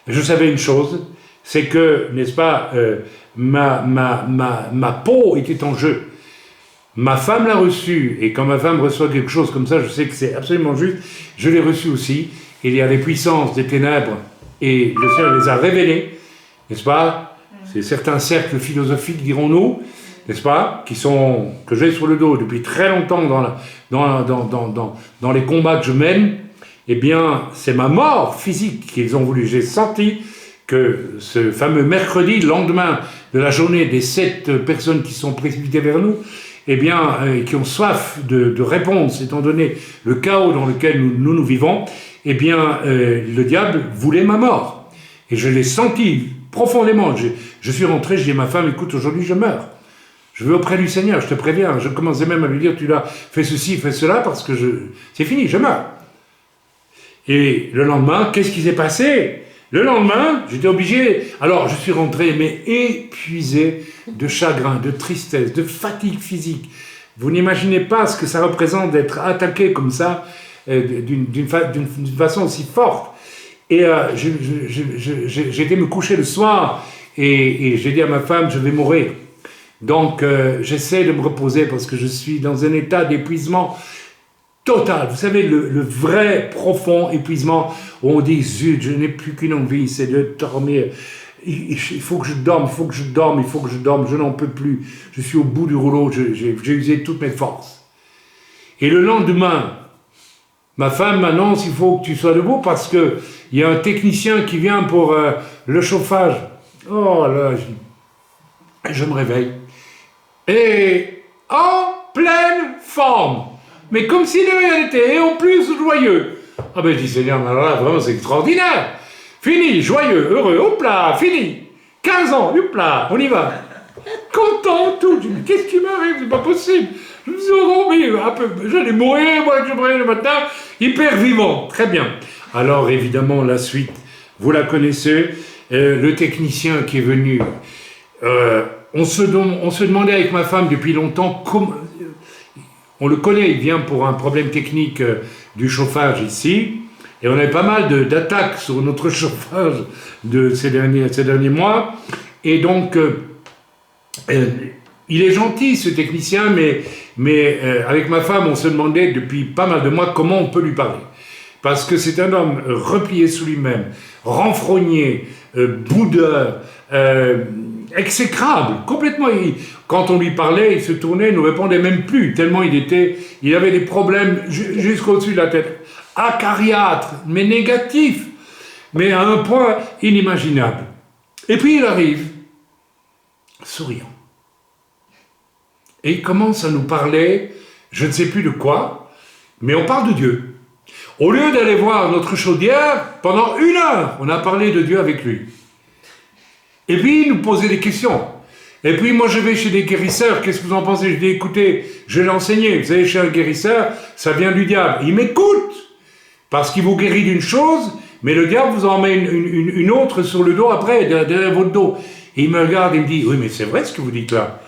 je savais une chose, c'est que, n'est-ce pas, ma peau était en jeu. Ma femme l'a reçu, et quand ma femme reçoit quelque chose comme ça, je sais que c'est absolument juste, je l'ai reçu aussi. Il y a des puissances des ténèbres, et le Seigneur les a révélées, n'est-ce pas? C'est certains cercles philosophiques, dirons-nous, n'est-ce pas, que j'ai sur le dos depuis très longtemps dans les combats que je mène. Eh bien, c'est ma mort physique qu'ils ont voulu. J'ai senti que ce fameux mercredi, lendemain de la journée des 7 personnes qui sont précipitées vers nous, eh bien, qui ont soif de réponse, étant donné le chaos dans lequel nous vivons, eh bien, le diable voulait ma mort. Et je l'ai senti profondément. Je suis rentré, j'ai dit à ma femme, écoute, aujourd'hui je meurs. Je vais auprès du Seigneur, je te préviens. Je commençais même à lui dire, tu l'as fait ceci, fais cela, parce que c'est fini, je meurs. Et le lendemain, qu'est-ce qui s'est passé? Le lendemain, j'étais obligé... Alors, je suis rentré, mais épuisé de chagrin, de tristesse, de fatigue physique. Vous n'imaginez pas ce que ça représente d'être attaqué comme ça, d'une façon aussi forte. Et j'ai été me coucher le soir, et j'ai dit à ma femme, je vais mourir. Donc, j'essaie de me reposer parce que je suis dans un état d'épuisement total. Vous savez, le vrai, profond épuisement où on dit, zut, je n'ai plus qu'une envie, c'est de dormir. Il faut que je dorme, il faut que je dorme, il faut que je dorme, je n'en peux plus. Je suis au bout du rouleau, j'ai usé toutes mes forces. Et le lendemain, ma femme m'annonce, il faut que tu sois debout parce qu'il y a un technicien qui vient pour le chauffage. Oh là, je me réveille. Et en pleine forme. Mais comme si de rien n'était, et en plus joyeux. Ah ben je dis, Seigneur, alors là, vraiment, c'est extraordinaire. Fini, joyeux, heureux, hop là, fini. 15 ans, hop là, on y va. Content, tout. Je dis, mais qu'est-ce qui m'arrive? C'est pas possible. Je me suis endormi un peu. J'allais mourir, moi, je me réveille le matin, hyper vivant. Très bien. Alors, évidemment, la suite, vous la connaissez. Le technicien qui est venu, on se demandait avec ma femme depuis longtemps comment... On le connaît, il vient pour un problème technique du chauffage ici, et on avait pas mal d'attaques sur notre chauffage de ces derniers mois, et donc il est gentil ce technicien, mais avec ma femme on se demandait depuis pas mal de mois comment on peut lui parler. parce que c'est un homme replié sur lui-même, renfrogné, boudeur, exécrable, complètement. Quand on lui parlait, il se tournait, il ne répondait même plus, tellement il avait des problèmes jusqu'au-dessus de la tête. Acariâtre, mais négatif, mais à un point inimaginable. Et puis il arrive, souriant. Et il commence à nous parler, je ne sais plus de quoi, mais on parle de Dieu. Au lieu d'aller voir notre chaudière, pendant 1 heure, on a parlé de Dieu avec lui. Et puis, il nous posait des questions. Et puis, moi, je vais chez des guérisseurs, qu'est-ce que vous en pensez? Je dis, écoutez, je l'ai enseigné, vous allez chez un guérisseur, ça vient du diable. Il m'écoute, parce qu'il vous guérit d'une chose, mais le diable vous en met une autre sur le dos après, derrière votre dos. Et il me regarde et me dit, oui, mais c'est vrai ce que vous dites là.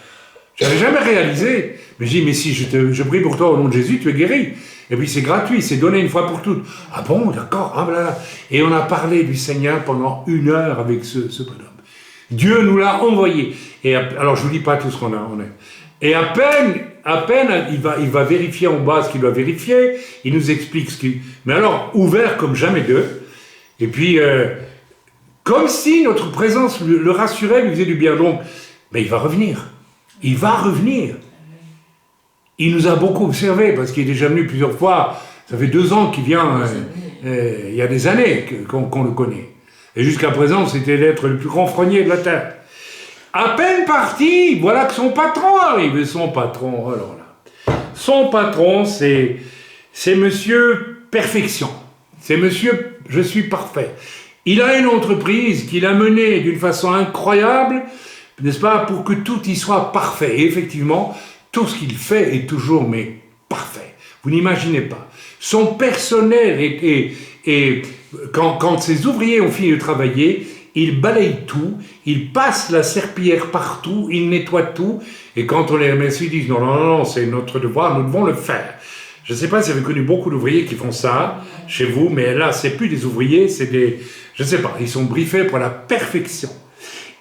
Je n'avais jamais réalisé. Mais je dis, mais si je prie pour toi au nom de Jésus, tu es guéri. Et puis c'est gratuit, c'est donné une fois pour toutes. Ah bon, d'accord, ah voilà. Et on a parlé du Seigneur pendant 1 heure avec ce bonhomme. Dieu nous l'a envoyé. Et alors je ne vous dis pas tout ce qu'on a. Et à peine, il va vérifier en bas ce qu'il doit vérifier. Il nous explique ce qu'il... Mais alors, ouvert comme jamais deux. Et puis, comme si notre présence le rassurait, lui faisait du bien. Donc, mais il va revenir. Il va revenir. Il nous a beaucoup observé, parce qu'il est déjà venu plusieurs fois. Ça fait 2 ans qu'il vient, il y a des années qu'on le connaît. Et jusqu'à présent, c'était l'être le plus renfrogné de la terre. À peine parti, voilà que son patron arrive. Et son patron, alors là, son patron, c'est Monsieur Perfection. C'est Monsieur Je suis parfait. Il a une entreprise qu'il a menée d'une façon incroyable, n'est-ce pas, pour que tout y soit parfait. Et effectivement, tout ce qu'il fait est toujours, mais parfait. Vous n'imaginez pas. Son personnel et quand ses ouvriers ont fini de travailler, il balaye tout, il passe la serpillière partout, il nettoie tout, et quand on les remercie, ils disent non, c'est notre devoir, nous devons le faire. Je ne sais pas si vous avez connu beaucoup d'ouvriers qui font ça chez vous, mais là, c'est plus des ouvriers, c'est des... Je ne sais pas, ils sont briefés pour la perfection.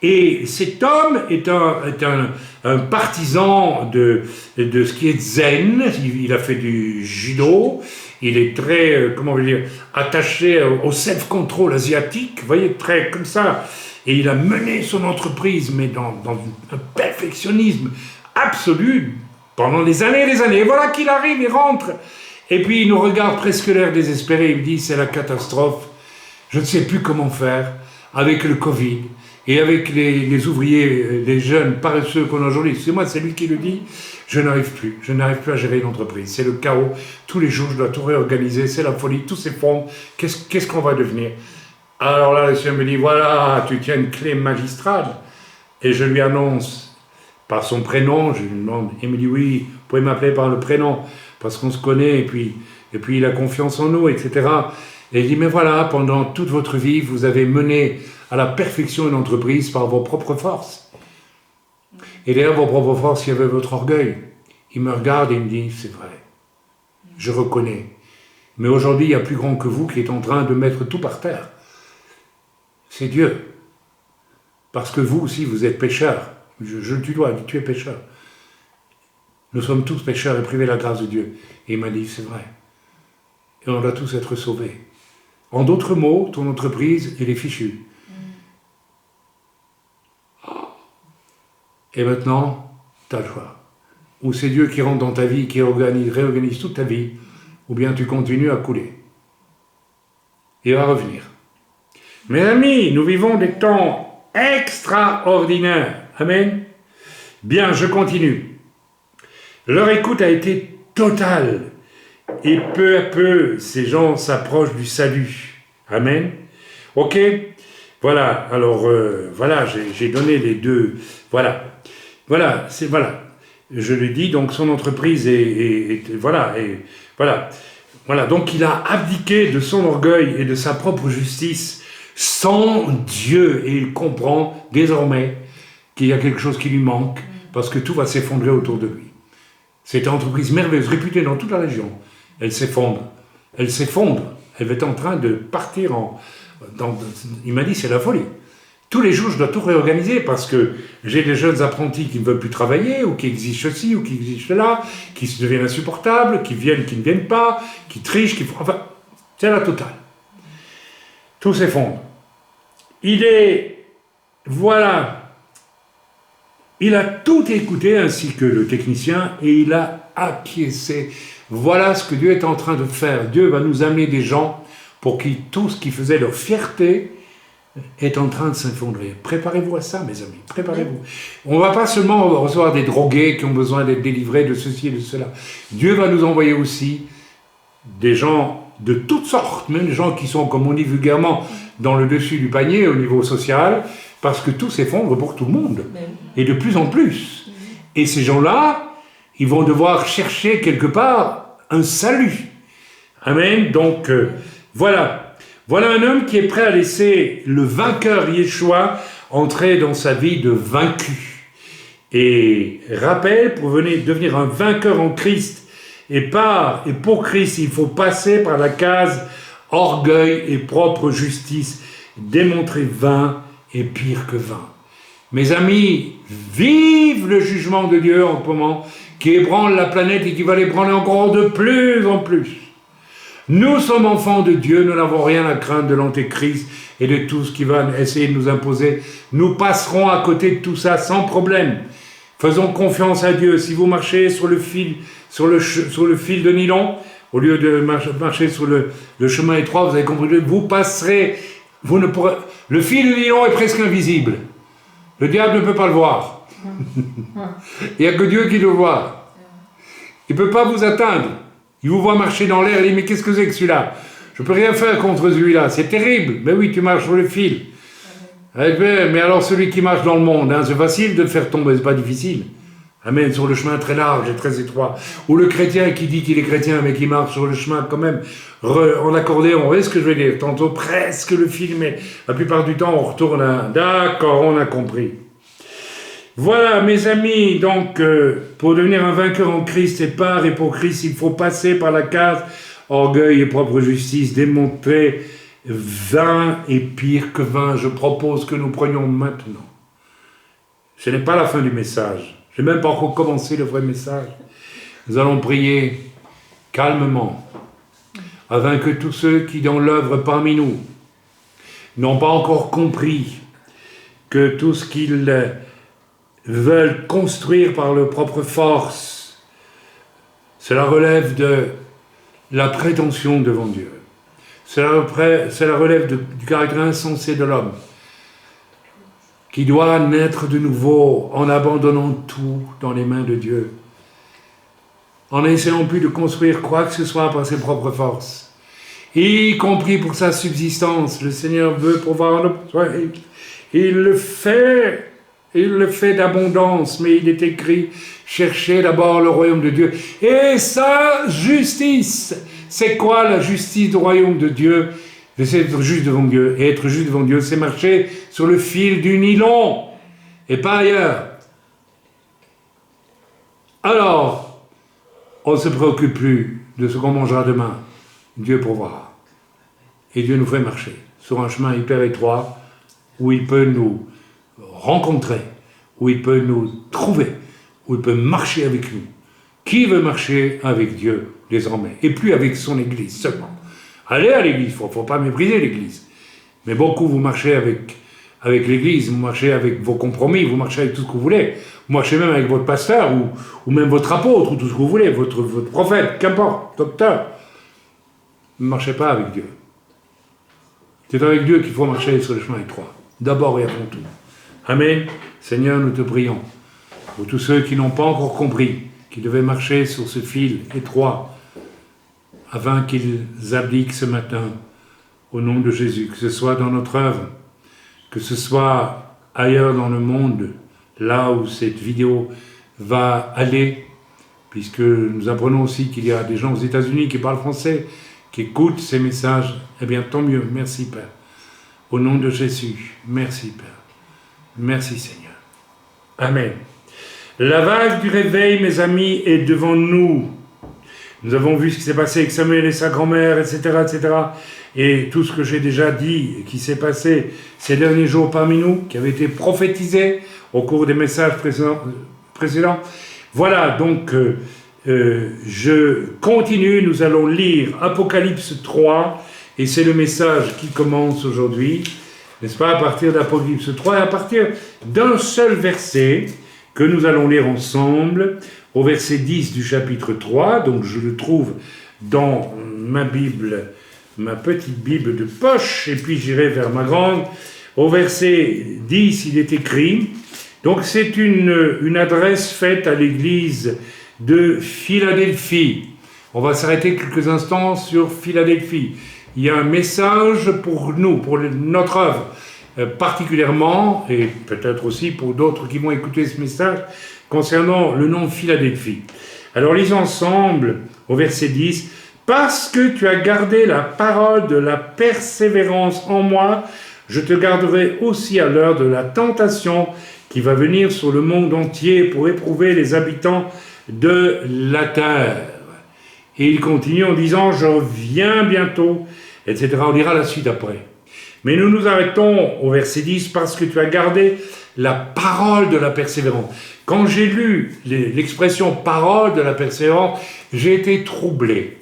Et cet homme est un partisan de ce qui est zen. Il a fait du judo. Il est très, comment on veut dire, attaché au self-control asiatique. Vous voyez, très comme ça. Et il a mené son entreprise, mais dans un perfectionnisme absolu pendant des années et des années. Et voilà qu'il arrive, il rentre. Et puis il nous regarde presque l'air désespéré. Il me dit, c'est la catastrophe. Je ne sais plus comment faire avec le Covid. Et avec les ouvriers, les jeunes paresseux qu'on a aujourd'hui, c'est moi, c'est lui qui le dit, je n'arrive plus à gérer une entreprise, c'est le chaos, tous les jours je dois tout réorganiser, c'est la folie, tout s'effondre, qu'est-ce qu'on va devenir? Alors là, le Seigneur me dit, voilà, tu tiens une clé magistrale, et je lui annonce par son prénom, je lui demande, il me dit, oui, vous pouvez m'appeler par le prénom, parce qu'on se connaît, et puis il a confiance en nous, etc. Et il dit, mais voilà, pendant toute votre vie, vous avez mené à la perfection une entreprise par vos propres forces. Et derrière vos propres forces, il y avait votre orgueil. Il me regarde et il me dit, c'est vrai, je reconnais. Mais aujourd'hui, il y a plus grand que vous qui est en train de mettre tout par terre. C'est Dieu. Parce que vous aussi, vous êtes pécheurs. Je le tutoie, il dit, tu es pécheur. Nous sommes tous pécheurs et privés de la grâce de Dieu. Et il m'a dit, c'est vrai. Et on doit tous être sauvés. En d'autres mots, ton entreprise, elle est fichue. Et maintenant, tu as le choix. Ou c'est Dieu qui rentre dans ta vie, qui réorganise toute ta vie, ou bien tu continues à couler. Et va revenir. Mes amis, nous vivons des temps extraordinaires. Amen. Bien, je continue. Leur écoute a été totale. Et peu à peu, ces gens s'approchent du salut. Amen. Ok? Voilà, alors, voilà, j'ai donné les deux. Voilà. Je le dis, donc son entreprise voilà. Donc il a abdiqué de son orgueil et de sa propre justice sans Dieu. Et il comprend désormais qu'il y a quelque chose qui lui manque parce que tout va s'effondrer autour de lui. C'est une entreprise merveilleuse, réputée dans toute la région. Elle s'effondre. Elle est en train de partir il m'a dit, c'est la folie. Tous les jours, je dois tout réorganiser parce que j'ai des jeunes apprentis qui ne veulent plus travailler, ou qui exigent ceci, ou qui exigent cela, qui deviennent insupportables, qui viennent, qui ne viennent pas, qui trichent, enfin, C'est la totale. Tout s'effondre. Voilà, il a tout écouté ainsi que le technicien et il a acquiescé. Voilà ce que Dieu est en train de faire. Dieu va nous amener des gens pour qui tout ce qui faisait leur fierté est en train de s'effondrer. Préparez-vous à ça, mes amis, préparez-vous. On ne va pas seulement recevoir des drogués qui ont besoin d'être délivrés de ceci et de cela. Dieu va nous envoyer aussi des gens de toutes sortes, même des gens qui sont, comme on dit vulgairement, dans le dessus du panier au niveau social, parce que tout s'effondre pour tout le monde, et de plus en plus. Et ces gens-là, ils vont devoir chercher quelque part un salut. Amen. Donc, voilà. Voilà un homme qui est prêt à laisser le vainqueur Yeshua entrer dans sa vie de vaincu. Et rappel, pour devenir un vainqueur en Christ, et pour Christ, il faut passer par la case orgueil et propre justice, démontrer vain et pire que vain. Mes amis, vive le jugement de Dieu en ce moment, qui ébranle la planète et qui va l'ébranler encore de plus en plus. Nous sommes enfants de Dieu, nous n'avons rien à craindre de l'antéchrist et de tout ce qui va essayer de nous imposer. Nous passerons à côté de tout ça sans problème. Faisons confiance à Dieu. Si vous marchez sur le fil de nylon, au lieu de marcher sur le chemin étroit, vous avez compris, vous passerez, le fil de nylon est presque invisible. Le diable ne peut pas le voir. Il n'y a que Dieu qui le voit. Il ne peut pas vous atteindre. Il vous voit marcher dans l'air, il dit, mais qu'est-ce que c'est que celui-là? Je ne peux rien faire contre celui-là, c'est terrible. Mais oui, tu marches sur le fil. Mais alors celui qui marche dans le monde, c'est facile de le faire tomber, c'est pas difficile. Amen, sur le chemin très large et très étroit. Ou le chrétien qui dit qu'il est chrétien, mais qui marche sur le chemin quand même en accordéon. Vous voyez ce que je veux dire? Tantôt presque le fil, mais la plupart du temps on retourne à... D'accord, on a compris. Voilà, mes amis, donc, pour devenir un vainqueur en Christ et par et pour Christ, il faut passer par la case orgueil et propre justice, démontrer vain et pire que vain. Je propose que nous prenions maintenant. Ce n'est pas la fin du message. Je n'ai même pas encore commencé le vrai message. Nous allons prier calmement, afin que tous ceux qui dans l'œuvre parmi nous n'ont pas encore compris que tout ce qu'ils veulent construire par leur propre force, cela relève de la prétention devant Dieu. Cela relève du caractère insensé de l'homme, qui doit naître de nouveau en abandonnant tout dans les mains de Dieu, en n'essayant plus de construire quoi que ce soit par ses propres forces, y compris pour sa subsistance. Le Seigneur veut pouvoir nos besoins. Il le fait d'abondance, mais il est écrit, cherchez d'abord le royaume de Dieu et sa justice. C'est quoi la justice du royaume de Dieu? C'est être juste devant Dieu. Et être juste devant Dieu, c'est marcher sur le fil du nylon et pas ailleurs. Alors, on ne se préoccupe plus de ce qu'on mangera demain. Dieu pourvoira. Et Dieu nous fait marcher sur un chemin hyper étroit où il peut nous rencontrer, où il peut nous trouver, où il peut marcher avec nous. Qui veut marcher avec Dieu désormais? Et plus avec son Église seulement. Allez à l'église, il ne faut pas mépriser l'église. Mais beaucoup, vous marchez avec l'église, vous marchez avec vos compromis, vous marchez avec tout ce que vous voulez. Vous marchez même avec votre pasteur, ou même votre apôtre, ou tout ce que vous voulez, votre prophète, qu'importe, docteur. Ne marchez pas avec Dieu. C'est avec Dieu qu'il faut marcher sur le chemin étroit. D'abord et avant tout. Amen. Seigneur, nous te prions. Pour tous ceux qui n'ont pas encore compris, qui devaient marcher sur ce fil étroit, afin qu'ils abdiquent ce matin, au nom de Jésus, que ce soit dans notre œuvre, que ce soit ailleurs dans le monde, là où cette vidéo va aller, puisque nous apprenons aussi qu'il y a des gens aux États-Unis qui parlent français, qui écoutent ces messages, eh bien tant mieux, merci Père. Au nom de Jésus, merci Père. Merci Seigneur. Amen. La vague du réveil, mes amis, est devant nous. Nous avons vu ce qui s'est passé avec Samuel et sa grand-mère, etc., etc. Et tout ce que j'ai déjà dit, qui s'est passé ces derniers jours parmi nous, qui avait été prophétisé au cours des messages précédents. Voilà, donc, je continue. Nous allons lire Apocalypse 3, Et c'est le message qui commence aujourd'hui, n'est-ce pas, à partir d'Apocalypse 3, et à partir d'un seul verset que nous allons lire ensemble, au verset 10 du chapitre 3, donc je le trouve dans ma Bible, ma petite Bible de poche, et puis j'irai vers ma grande. Au verset 10, il est écrit, donc c'est une adresse faite à l'église de Philadelphie. On va s'arrêter quelques instants sur Philadelphie. Il y a un message pour nous, pour notre œuvre, particulièrement, et peut-être aussi pour d'autres qui vont écouter ce message, concernant le nom de Philadelphie. Alors lisons ensemble au verset 10, « Parce que tu as gardé la parole de la persévérance en moi, je te garderai aussi à l'heure de la tentation qui va venir sur le monde entier pour éprouver les habitants de la terre. » Et il continue en disant « Je reviens bientôt », etc. On lira la suite après. Mais nous nous arrêtons au verset 10 « Parce que tu as gardé la parole de la persévérance ». Quand j'ai lu l'expression « parole de la persévérance », j'ai été troublé.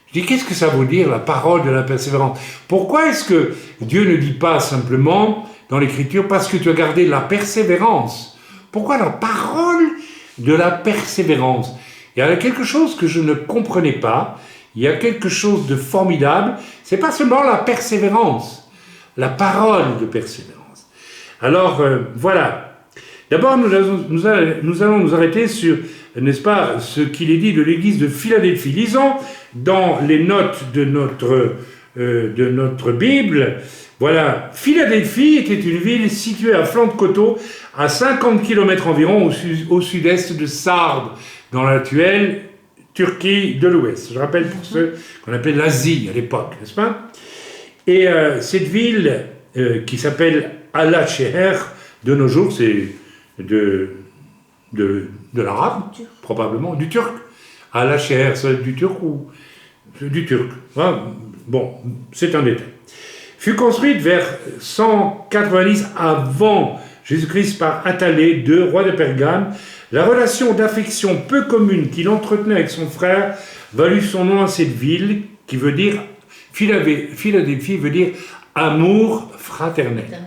Je dis, qu'est-ce que ça veut dire, la parole de la persévérance? Pourquoi est-ce que Dieu ne dit pas simplement, dans l'Écriture, parce que tu as gardé la persévérance? Pourquoi la parole de la persévérance? Il y a quelque chose que je ne comprenais pas, il y a quelque chose de formidable, c'est pas seulement la persévérance, la parole de persévérance. Alors, voilà. D'abord, nous allons nous arrêter sur, n'est-ce pas, ce qu'il est dit de l'église de Philadelphie. Lisons dans les notes de notre Bible, voilà, Philadelphie était une ville située à flanc de coteau, à 50 km environ au sud-est de Sardes, dans l'actuelle Turquie de l'Ouest. Je rappelle pour ceux qu'on appelait l'Asie à l'époque, n'est-ce pas? Et cette ville qui s'appelle Alaşehir, de nos jours, c'est de l'arabe, probablement, du turc. Alaşehir, c'est du turc ou du turc. Hein? Bon, c'est un détail. Fut construite vers 190 avant Jésus-Christ par Attalée II, roi de Pergame. La relation d'affection peu commune qu'il entretenait avec son frère valut son nom à cette ville, qui veut dire, Philadelphie veut dire amour fraternel.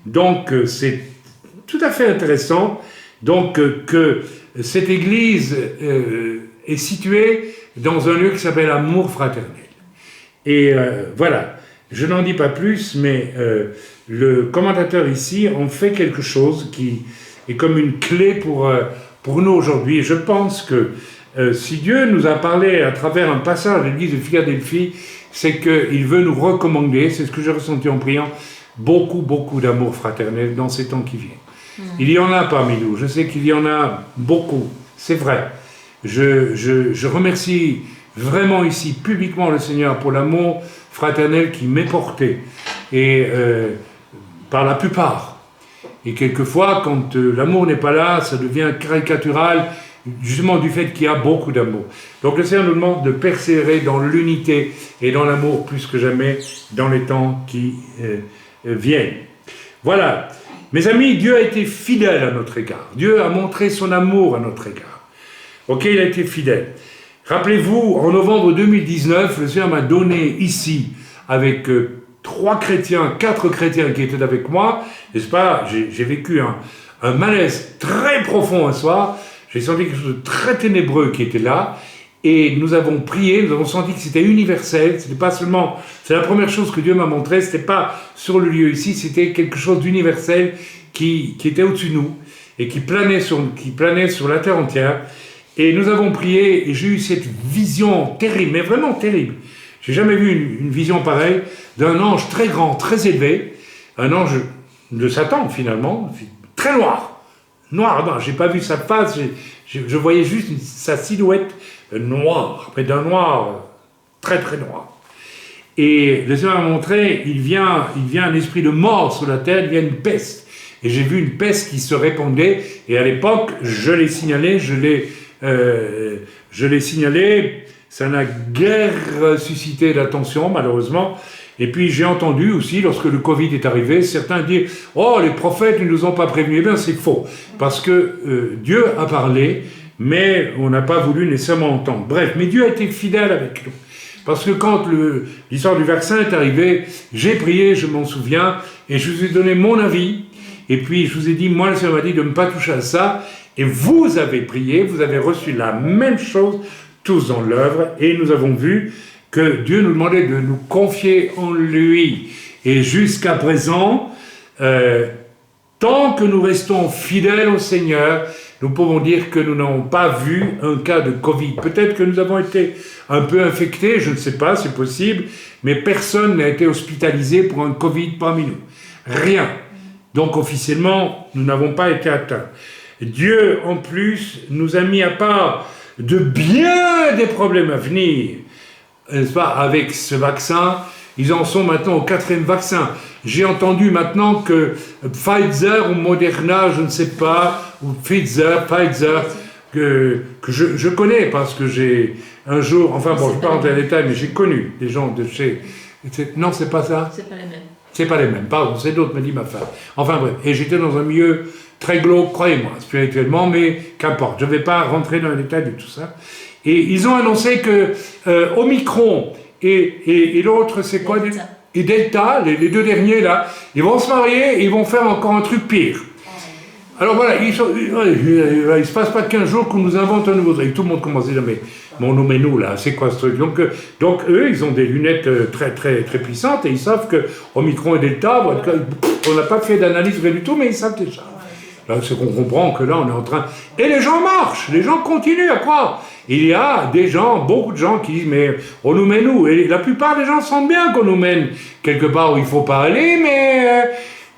Donc c'est tout à fait intéressant donc, que cette église est située dans un lieu qui s'appelle amour fraternel. Et voilà, je n'en dis pas plus, mais le commentateur ici en fait quelque chose qui est comme une clé pour nous aujourd'hui. Et je pense que si Dieu nous a parlé à travers un passage de l'église de Philadelphie, c'est qu'il veut nous recommander, c'est ce que j'ai ressenti en priant, beaucoup d'amour fraternel dans ces temps qui viennent. Il y en a parmi nous, je sais qu'il y en a beaucoup, c'est vrai. Je remercie vraiment ici publiquement le Seigneur pour l'amour fraternel qui m'est porté, et par la plupart. Et quelquefois, quand l'amour n'est pas là, ça devient caricatural, justement du fait qu'il y a beaucoup d'amour. Donc le Seigneur nous demande de persévérer dans l'unité et dans l'amour plus que jamais dans les temps qui viennent. Voilà. Mes amis, Dieu a été fidèle à notre égard. Dieu a montré son amour à notre égard. Ok, il a été fidèle. Rappelez-vous, en novembre 2019, le Seigneur m'a donné ici, avec 4 chrétiens qui étaient avec moi, n'est-ce pas, j'ai vécu un malaise très profond un soir, j'ai senti quelque chose de très ténébreux qui était là, et nous avons prié, nous avons senti que c'était universel, c'était pas seulement, c'est la première chose que Dieu m'a montré, c'était pas sur le lieu ici, c'était quelque chose d'universel qui était au-dessus de nous, et qui planait sur la terre entière, et nous avons prié, et j'ai eu cette vision terrible, mais vraiment terrible. J'ai jamais vu une vision pareille d'un ange très grand, très élevé, un ange de Satan finalement, très noir. Noir, non, j'ai pas vu sa face, je voyais juste sa silhouette noire, mais d'un noir très noir. Et le Seigneur m'a montré, il vient un esprit de mort sur la terre, il vient une peste. Et j'ai vu une peste qui se répandait, et à l'époque, je l'ai signalé, ça n'a guère suscité d'attention, malheureusement. Et puis j'ai entendu aussi, lorsque le Covid est arrivé, certains dire « Oh, les prophètes ne nous ont pas prévenus ». Eh bien, c'est faux, parce que Dieu a parlé, mais on n'a pas voulu nécessairement entendre. Bref, mais Dieu a été fidèle avec nous. Parce que quand l'histoire du vaccin est arrivée, j'ai prié, je m'en souviens, et je vous ai donné mon avis, et puis je vous ai dit, moi le Seigneur m'a dit de ne pas toucher à ça, et vous avez prié, vous avez reçu la même chose, tous dans l'œuvre, et nous avons vu que Dieu nous demandait de nous confier en lui. Et jusqu'à présent, tant que nous restons fidèles au Seigneur, nous pouvons dire que nous n'avons pas vu un cas de Covid. Peut-être que nous avons été un peu infectés, je ne sais pas, c'est possible, mais personne n'a été hospitalisé pour un Covid parmi nous. Rien. Donc officiellement, nous n'avons pas été atteints. Dieu, en plus, nous a mis à part de bien des problèmes à venir, n'est-ce pas, avec ce vaccin. Ils en sont maintenant au 4e vaccin. J'ai entendu maintenant que Pfizer ou Moderna, je ne sais pas, ou Pfizer, que je connais parce que j'ai un jour, enfin bon, je ne vais pas rentrer dans les détails, mais j'ai connu des gens de chez... Non, c'est pas ça. C'est pas les mêmes. C'est pas les mêmes, pardon, c'est d'autres, me dit ma femme. Enfin bref, et j'étais dans un milieu très glauque, croyez-moi, spirituellement, mais qu'importe, je ne vais pas rentrer dans les détails de tout ça. Et ils ont annoncé que Omicron et l'autre, c'est quoi? Delta. Et Delta, les deux derniers là, ils vont se marier et ils vont faire encore un truc pire. Alors voilà, il ne se passe pas 15 jours qu'on nous invente un nouveau truc. Tout le monde commence à dire, mais nous là, c'est quoi ce truc? Donc eux, ils ont des lunettes très, très, très puissantes et ils savent que Omicron et Delta, on n'a pas fait d'analyse rien du tout, mais ils savent déjà. Là, c'est qu'on comprend que là, on est en train... Et les gens marchent, les gens continuent à croire. Il y a des gens, beaucoup de gens qui disent, mais on nous mène où? Et la plupart des gens sentent bien qu'on nous mène quelque part où il ne faut pas aller, mais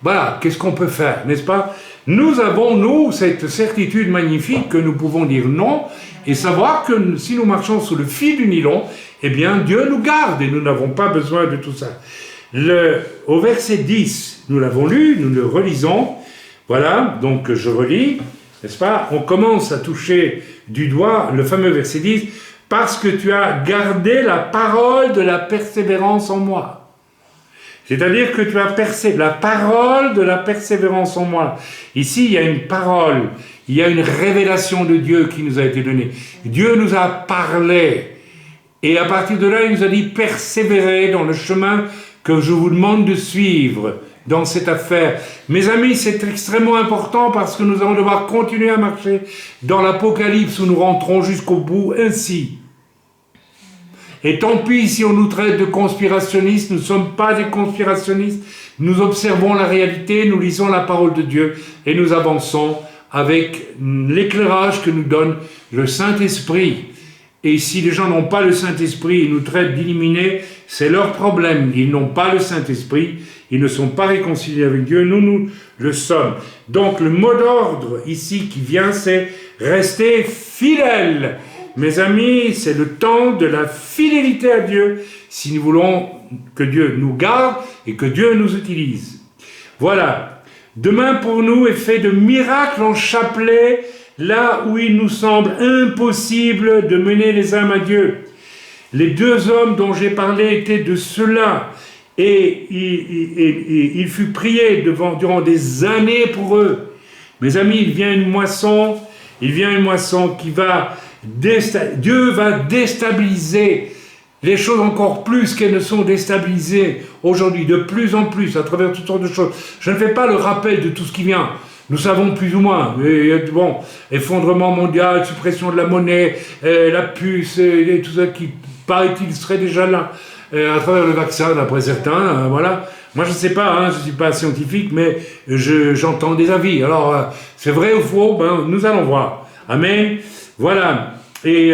voilà, qu'est-ce qu'on peut faire, n'est-ce pas? Nous avons, nous, cette certitude magnifique que nous pouvons dire non et savoir que si nous marchons sous le fil du nylon, eh bien, Dieu nous garde et nous n'avons pas besoin de tout ça. Au verset 10, nous l'avons lu, nous le relisons. Voilà, donc je relis, n'est-ce pas? On commence à toucher du doigt le fameux verset 10, « Parce que tu as gardé la parole de la persévérance en moi. » C'est-à-dire que tu as la parole de la persévérance en moi. Ici, il y a une parole, il y a une révélation de Dieu qui nous a été donnée. Dieu nous a parlé, et à partir de là, il nous a dit « Persévérez dans le chemin que je vous demande de suivre. » Dans cette affaire. Mes amis, c'est extrêmement important parce que nous allons devoir continuer à marcher dans l'Apocalypse où nous rentrons jusqu'au bout ainsi. Et tant pis si on nous traite de conspirationnistes, nous ne sommes pas des conspirationnistes, nous observons la réalité, nous lisons la parole de Dieu et nous avançons avec l'éclairage que nous donne le Saint-Esprit. Et si les gens n'ont pas le Saint-Esprit, ils nous traitent d'illuminés, c'est leur problème. Ils n'ont pas le Saint-Esprit, ils ne sont pas réconciliés avec Dieu, nous le sommes. Donc le mot d'ordre ici qui vient, c'est « rester fidèles ». Mes amis, c'est le temps de la fidélité à Dieu, si nous voulons que Dieu nous garde et que Dieu nous utilise. Voilà. Demain pour nous est fait de miracles en chapelet, là où il nous semble impossible de mener les âmes à Dieu. Les deux hommes dont j'ai parlé étaient de ceux-là, et il fut prié durant des années pour eux. Mes amis, il vient une moisson qui va... Dieu va déstabiliser les choses encore plus qu'elles ne sont déstabilisées aujourd'hui, de plus en plus, à travers toutes sortes de choses. Je ne fais pas le rappel de tout ce qui vient. Nous savons plus ou moins, effondrement mondial, suppression de la monnaie, la puce, et tout ça qui, paraît-il, serait déjà là, à travers le vaccin, d'après certains, voilà. Moi, je ne sais pas, je ne suis pas scientifique, mais j'entends des avis. Alors, c'est vrai ou faux, nous allons voir. Amen. Voilà. Et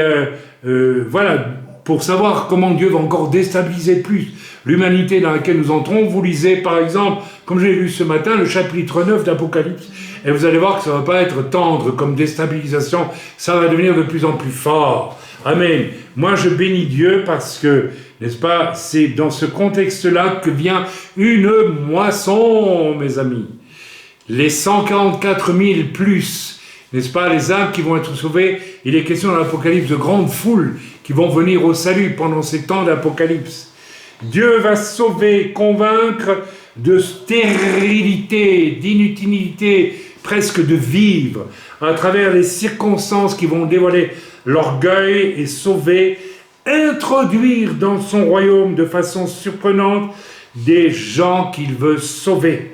voilà, pour savoir comment Dieu va encore déstabiliser plus l'humanité dans laquelle nous entrons, vous lisez par exemple, comme j'ai lu ce matin, le chapitre 9 d'Apocalypse, et vous allez voir que ça ne va pas être tendre comme déstabilisation, ça va devenir de plus en plus fort. Amen. Moi, je bénis Dieu parce que, n'est-ce pas, c'est dans ce contexte-là que vient une moisson, mes amis. Les 144 000 plus, n'est-ce pas, les âmes qui vont être sauvées, il est question dans l'Apocalypse de grandes foules qui vont venir au salut pendant ces temps d'Apocalypse. Dieu va sauver, convaincre de stérilité, d'inutilité, presque de vivre, à travers les circonstances qui vont dévoiler l'orgueil et sauver introduire dans son royaume de façon surprenante des gens qu'il veut sauver.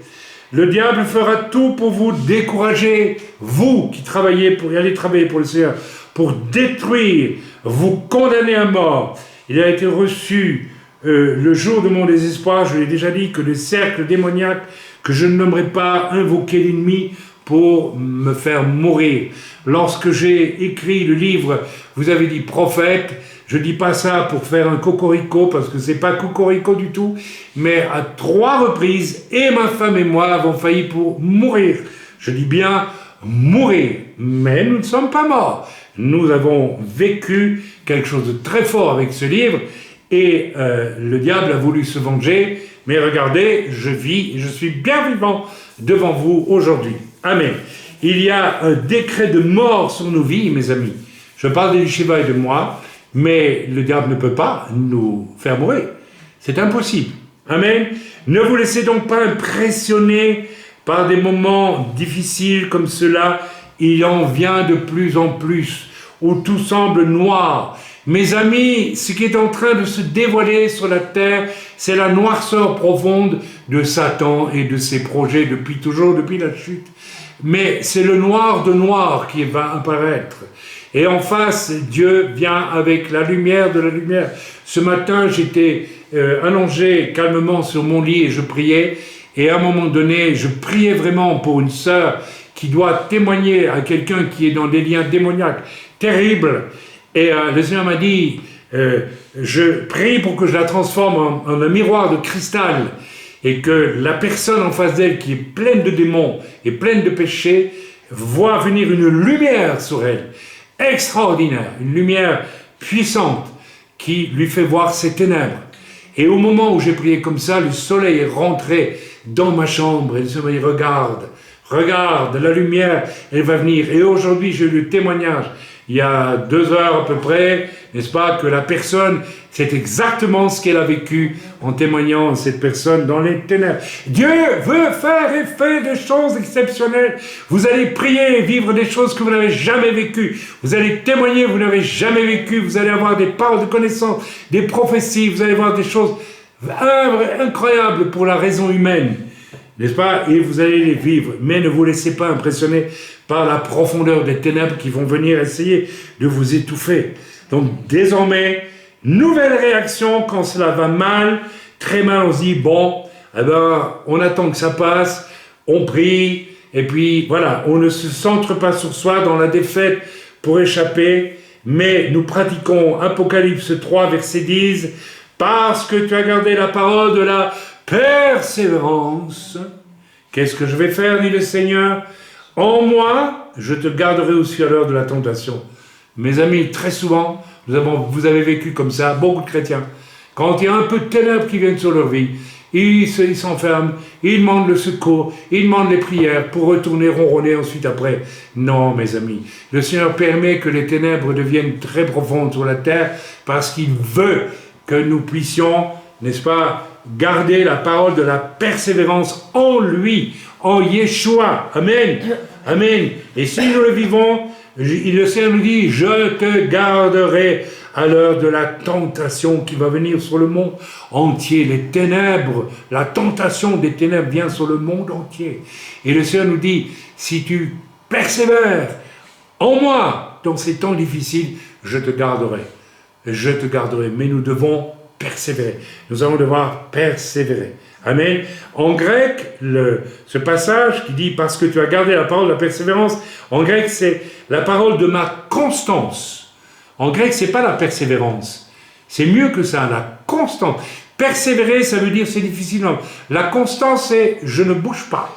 Le diable fera tout pour vous décourager, vous qui travaillez pour y aller travailler pour le Seigneur, pour détruire, vous condamner à mort. Il a été reçu le jour de mon désespoir, je l'ai déjà dit, que le cercle démoniaque, que je ne nommerai pas, invoquer l'ennemi pour me faire mourir. Lorsque j'ai écrit le livre, vous avez dit prophète, je dis pas ça pour faire un cocorico, parce que c'est pas cocorico du tout, mais à 3 reprises, et ma femme et moi avons failli pour mourir. Je dis bien mourir, mais nous ne sommes pas morts. Nous avons vécu quelque chose de très fort avec ce livre, et le diable a voulu se venger, mais regardez, je vis, et je suis bien vivant devant vous aujourd'hui. Amen. Il y a un décret de mort sur nos vies, mes amis. Je parle de Shiva et de moi, mais le diable ne peut pas nous faire mourir. C'est impossible. Amen. Ne vous laissez donc pas impressionner par des moments difficiles comme cela. Il en vient de plus en plus, où tout semble noir. Mes amis, ce qui est en train de se dévoiler sur la terre, c'est la noirceur profonde de Satan et de ses projets depuis toujours, depuis la chute. Mais c'est le noir de noir qui va apparaître. Et en face, Dieu vient avec la lumière de la lumière. Ce matin, j'étais allongé calmement sur mon lit et je priais. Et à un moment donné, je priais vraiment pour une sœur qui doit témoigner à quelqu'un qui est dans des liens démoniaques terribles. Et le Seigneur m'a dit, je prie pour que je la transforme en un miroir de cristal et que la personne en face d'elle qui est pleine de démons et pleine de péchés voit venir une lumière sur elle. Extraordinaire, une lumière puissante qui lui fait voir ses ténèbres. Et au moment où j'ai prié comme ça, le soleil est rentré dans ma chambre et le Seigneur m'a dit, regarde, la lumière, elle va venir. Et aujourd'hui, j'ai eu le témoignage, il y a 2 heures à peu près, n'est-ce pas, que la personne, c'est exactement ce qu'elle a vécu en témoignant cette personne dans les ténèbres. Dieu veut faire et fait des choses exceptionnelles. Vous allez prier et vivre des choses que vous n'avez jamais vécues. Vous allez témoigner, vous n'avez jamais vécu. Vous allez avoir des paroles de connaissance, des prophéties. Vous allez voir des choses incroyables pour la raison humaine. N'est-ce pas? Et vous allez les vivre. Mais ne vous laissez pas impressionner par la profondeur des ténèbres qui vont venir essayer de vous étouffer. Donc, désormais, nouvelle réaction quand cela va mal, très mal, on se dit, bon, eh ben, on attend que ça passe, on prie, et puis voilà, on ne se centre pas sur soi dans la défaite pour échapper, mais nous pratiquons Apocalypse 3, verset 10, parce que tu as gardé la parole de la persévérance. Qu'est-ce que je vais faire, dit le Seigneur? En moi, je te garderai aussi à l'heure de la tentation. Mes amis, très souvent, vous avez vécu comme ça, beaucoup de chrétiens. Quand il y a un peu de ténèbres qui viennent sur leur vie, ils s'enferment, ils demandent le secours, ils demandent les prières pour retourner ronronner ensuite après. Non, mes amis, le Seigneur permet que les ténèbres deviennent très profondes sur la terre parce qu'il veut que nous puissions, n'est-ce pas, garder la parole de la persévérance en lui, en Yeshua. Amen. Amen. Et si nous le vivons, le Seigneur nous dit, je te garderai à l'heure de la tentation qui va venir sur le monde entier. Les ténèbres, la tentation des ténèbres vient sur le monde entier. Et le Seigneur nous dit, si tu persévères en moi dans ces temps difficiles, je te garderai. Je te garderai. Mais nous devons persévérer. Nous allons devoir persévérer. Amen. En grec, ce passage qui dit « parce que tu as gardé la parole de la persévérance », en grec, c'est la parole de ma constance. En grec, c'est pas la persévérance. C'est mieux que ça, la constance. Persévérer, ça veut dire c'est difficile. Non. La constance, c'est « je ne bouge pas ».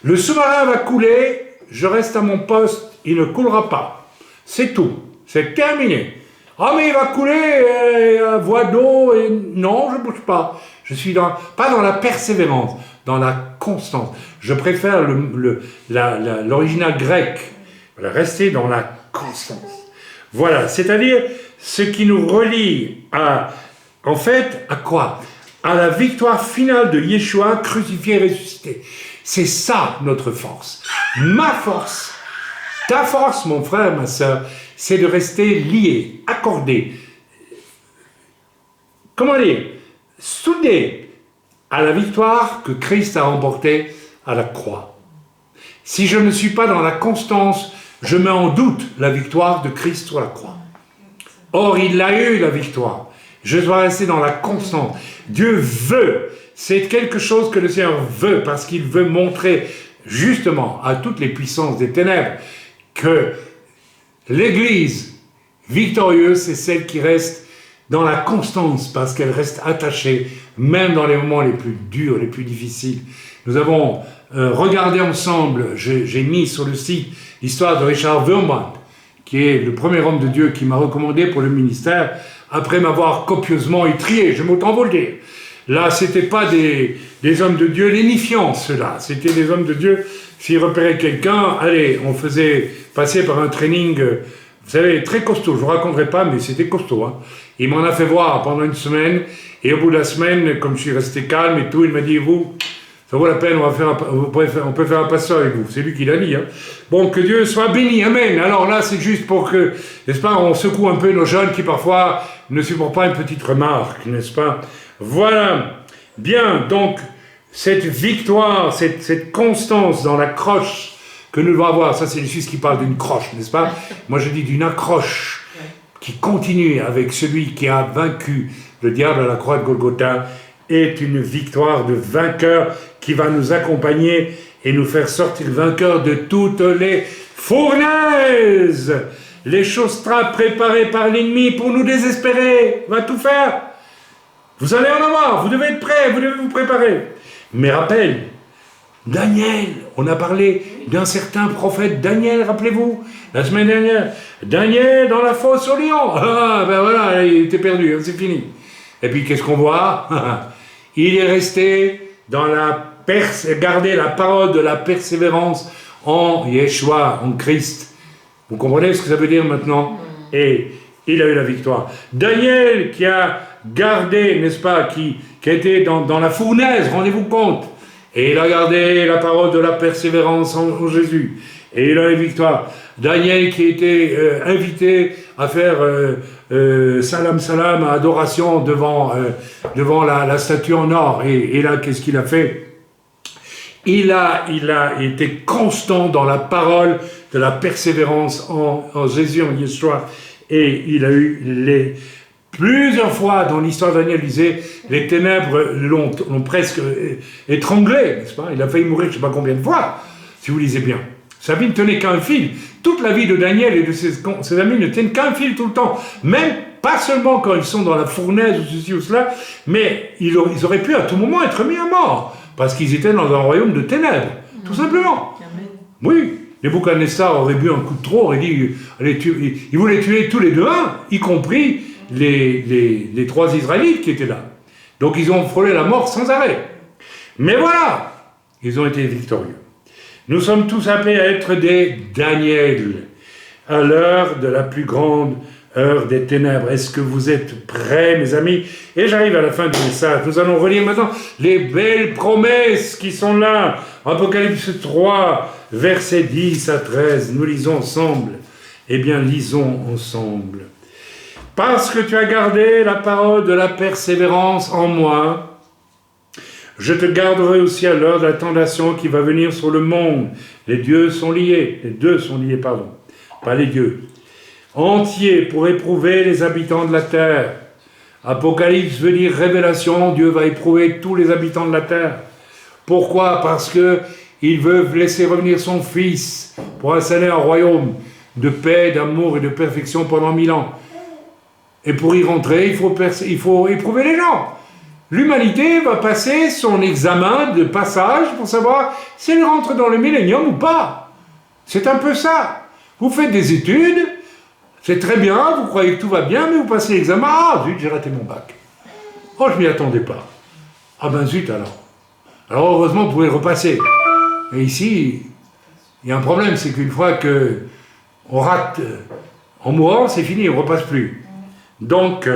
Le sous-marin va couler, je reste à mon poste, il ne coulera pas. C'est tout. C'est terminé. Ah, mais il va couler à voie d'eau, et non, je ne bouge pas. Je suis pas dans la persévérance, dans la constance. Je préfère l'original grec. Voilà, rester dans la constance. Voilà, c'est-à-dire ce qui nous relie en fait, à quoi? À la victoire finale de Yeshua, crucifié et ressuscité. C'est ça notre force. Ma force Ta force, mon frère, ma soeur, c'est de rester lié, accordé, comment dire, soudé à la victoire que Christ a remportée à la croix. Si je ne suis pas dans la constance, je mets en doute la victoire de Christ sur la croix. Or, il a eu la victoire. Je dois rester dans la constance. Dieu veut. C'est quelque chose que le Seigneur veut parce qu'il veut montrer justement à toutes les puissances des ténèbres que l'Église victorieuse, c'est celle qui reste dans la constance parce qu'elle reste attachée, même dans les moments les plus durs, les plus difficiles. Nous avons regardé ensemble, j'ai mis sur le site l'histoire de Richard Wilmot, qui est le premier homme de Dieu qui m'a recommandé pour le ministère, après m'avoir copieusement étrié, je m'autant vous le dire. Là, c'était pas des hommes de Dieu lénifiants, ceux-là. C'était des hommes de Dieu, s'ils repéraient quelqu'un, allez, on faisait passer par un training, vous savez, très costaud. Je vous raconterai pas, mais c'était costaud. Hein. Il m'en a fait voir pendant une semaine, et au bout de la semaine, comme je suis resté calme et tout, il m'a dit, vous, ça vaut la peine, on peut faire un pasteur avec vous. C'est lui qui l'a dit. Hein. Bon, que Dieu soit béni, amen. Alors là, c'est juste pour que, n'est-ce pas, on secoue un peu nos jeunes qui parfois ne supportent pas une petite remarque, n'est-ce pas? Voilà. Bien, donc, cette victoire, cette constance dans la croche que nous devons avoir, ça c'est les Suisses qui parlent d'une croche, n'est-ce pas? Moi je dis d'une accroche qui continue avec celui qui a vaincu le diable à la croix de Golgotha, est une victoire de vainqueur qui va nous accompagner et nous faire sortir vainqueurs de toutes les fournaises, les choses préparées par l'ennemi pour nous désespérer. On va tout faire. Vous allez en avoir, vous devez être prêts, vous devez vous préparer. Mais rappel, Daniel, on a parlé d'un certain prophète Daniel, rappelez-vous, la semaine dernière. Daniel dans la fosse au lion. Ah, ben voilà, il était perdu, c'est fini. Et puis qu'est-ce qu'on voit? Il est resté dans garder la parole de la persévérance en Yeshua, en Christ. Vous comprenez ce que ça veut dire maintenant? Et il a eu la victoire. Daniel qui a gardé, n'est-ce pas, qui a été dans la fournaise, rendez-vous compte. Et il a gardé la parole de la persévérance en Jésus. Et il a eu la victoire. Daniel qui a été invité à faire salam salam, adoration devant la statue en or. Et là, qu'est-ce qu'il a fait? Il a été constant dans la parole de la persévérance en Jésus, en Yeshua. Et il a eu plusieurs fois dans l'histoire de Daniel, il disait, les ténèbres l'ont presque étranglé, n'est-ce pas? Il a failli mourir je ne sais pas combien de fois, si vous lisez bien. Sa vie ne tenait qu'un fil. Toute la vie de Daniel et de ses amis ne tiennent qu'un fil tout le temps. Même, pas seulement quand ils sont dans la fournaise ou ceci ou cela, mais ils auraient pu à tout moment être mis à mort, parce qu'ils étaient dans un royaume de ténèbres, tout simplement. Amen. Oui, Nebuchadnezzar aurait bu un coup de trop, aurait dit, il voulait tuer tous les deux, y compris les trois Israélites qui étaient là. Donc ils ont frôlé la mort sans arrêt. Mais voilà, ils ont été victorieux. Nous sommes tous appelés à être des Daniel, à l'heure de la plus grande heure des ténèbres. Est-ce que vous êtes prêts, mes amis? Et j'arrive à la fin du message. Nous allons relire maintenant les belles promesses qui sont là. Apocalypse 3, versets 10 à 13. Nous lisons ensemble. Eh bien, lisons ensemble. Parce que tu as gardé la parole de la persévérance en moi, je te garderai aussi à l'heure de la tentation qui va venir sur le monde. Les deux sont liés, pardon, pas les dieux. Entiers pour éprouver les habitants de la terre. Apocalypse veut dire révélation, Dieu va éprouver tous les habitants de la terre. Pourquoi? Parce que il veut laisser revenir son Fils pour installer un royaume de paix, d'amour et de perfection pendant 1000 ans. Et pour y rentrer, il faut éprouver les gens. L'humanité va passer son examen de passage pour savoir si elle rentre dans le millénium ou pas. C'est un peu ça. Vous faites des études, c'est très bien, vous croyez que tout va bien, mais vous passez l'examen, ah zut, j'ai raté mon bac. Oh, je m'y attendais pas. Ah ben zut alors. Alors heureusement, vous pouvez le repasser. Et ici, il y a un problème, c'est qu'une fois qu'on rate en mourant, c'est fini, on ne repasse plus. Donc,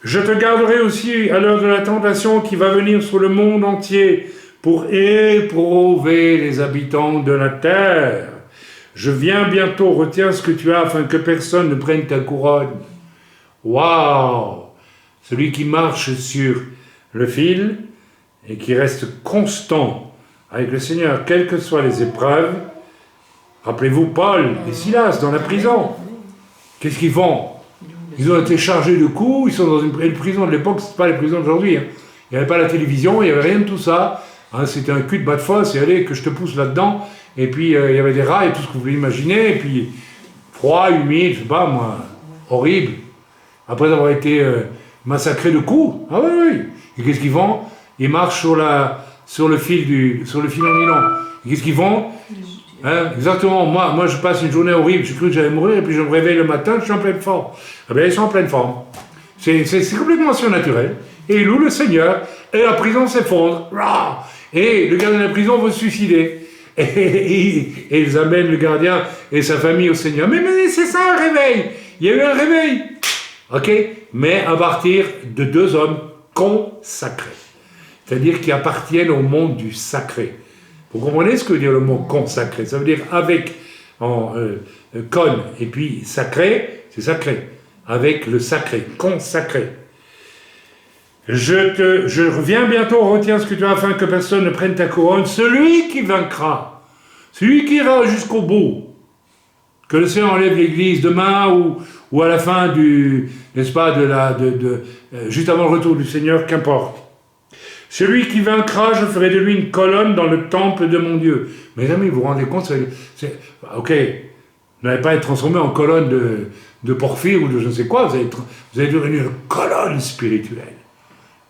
je te garderai aussi à l'heure de la tentation qui va venir sur le monde entier pour éprouver les habitants de la terre. Je viens bientôt, retiens ce que tu as afin que personne ne prenne ta couronne. Waouh! Celui qui marche sur le fil et qui reste constant avec le Seigneur, quelles que soient les épreuves. Rappelez-vous Paul et Silas dans la prison. Qu'est-ce qu'ils font? Ils ont été chargés de coups, ils sont dans une prison de l'époque, c'est pas les prisons d'aujourd'hui. Hein. Il n'y avait pas la télévision, il n'y avait rien de tout ça. Hein, c'était un cul de bas de fosse, et allez, que je te pousse là-dedans. Et puis il y avait des rats et tout ce que vous pouvez imaginer, et puis froid, humide, je sais pas moi, horrible. Après avoir été massacrés de coups. Ah oui, oui. Et qu'est-ce qu'ils font? Ils marchent sur le fil en nylon. Et qu'est-ce qu'ils font? Hein, exactement, moi je passe une journée horrible, j'ai cru que j'allais mourir, et puis je me réveille le matin, je suis en pleine forme. Eh bien, ils sont en pleine forme. C'est complètement surnaturel. Et ils louent le Seigneur, et la prison s'effondre. Et le gardien de la prison veut se suicider. Et ils amènent le gardien et sa famille au Seigneur. Mais c'est ça un réveil. Il y a eu un réveil. Ok? Mais à partir de 2 hommes consacrés. C'est-à-dire qui appartiennent au monde du sacré. Vous comprenez ce que veut dire le mot consacré? Ça veut dire avec, con, et puis sacré, c'est sacré. Avec le sacré, consacré. Je reviens bientôt, retiens ce que tu as afin que personne ne prenne ta couronne. Celui qui vaincra, celui qui ira jusqu'au bout, que le Seigneur enlève l'Église demain ou à la fin n'est-ce pas, juste avant le retour du Seigneur, qu'importe. Celui qui vaincra, je ferai de lui une colonne dans le temple de mon Dieu. Mes amis, vous vous rendez compte, ok, vous n'allez pas être transformé en colonne de porphyre ou de je ne sais quoi, vous allez devenir une colonne spirituelle.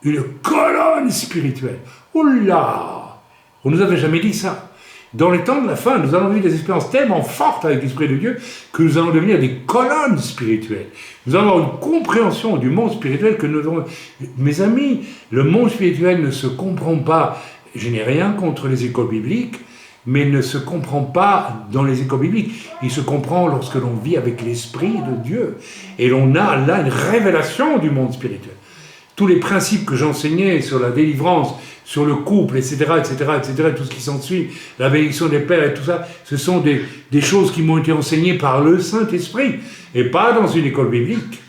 Une colonne spirituelle. Oh là! On ne nous avait jamais dit ça. Dans les temps de la fin, nous allons vivre des expériences tellement fortes avec l'Esprit de Dieu que nous allons devenir des colonnes spirituelles. Nous allons avoir une compréhension du monde spirituel que nous avons... Mes amis, le monde spirituel ne se comprend pas. Je n'ai rien contre les écoles bibliques, mais ne se comprend pas dans les écoles bibliques. Il se comprend lorsque l'on vit avec l'Esprit de Dieu. Et l'on a là une révélation du monde spirituel. Tous les principes que j'enseignais sur la délivrance, sur le couple, etc., tout ce qui s'ensuit, la bénédiction des pères et tout ça, ce sont des choses qui m'ont été enseignées par le Saint-Esprit, et pas dans une école biblique.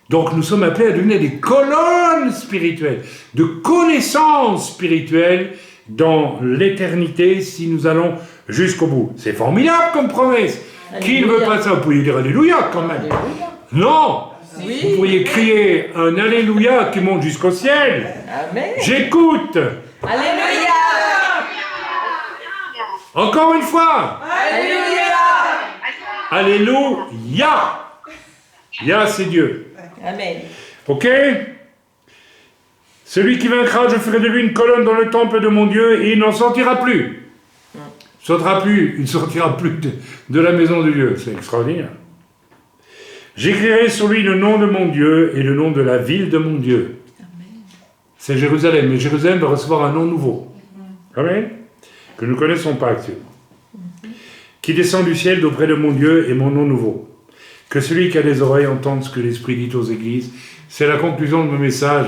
Donc nous sommes appelés à devenir des colonnes spirituelles, de connaissances spirituelles dans l'éternité, si nous allons jusqu'au bout. C'est formidable comme promesse. Alléluia. Qui ne veut pas ça? Vous pouvez dire Alléluia quand même. Alléluia. Non. Oui. Vous pourriez crier un Alléluia qui monte jusqu'au ciel. Amen. J'écoute. Alléluia. Encore une fois. Alléluia. Alléluia. Ya, c'est Dieu. Amen. Ok? Celui qui vaincra, je ferai de lui une colonne dans le temple de mon Dieu et il n'en sortira plus. Il ne sortira plus de la maison de Dieu. C'est extraordinaire. J'écrirai sur lui le nom de mon Dieu et le nom de la ville de mon Dieu. Amen. C'est Jérusalem. Mais Jérusalem va recevoir un nom nouveau. Amen. Que nous ne connaissons pas actuellement. Qui descend du ciel d'auprès de mon Dieu et mon nom nouveau. Que celui qui a des oreilles entende ce que l'Esprit dit aux églises. C'est la conclusion de mon message.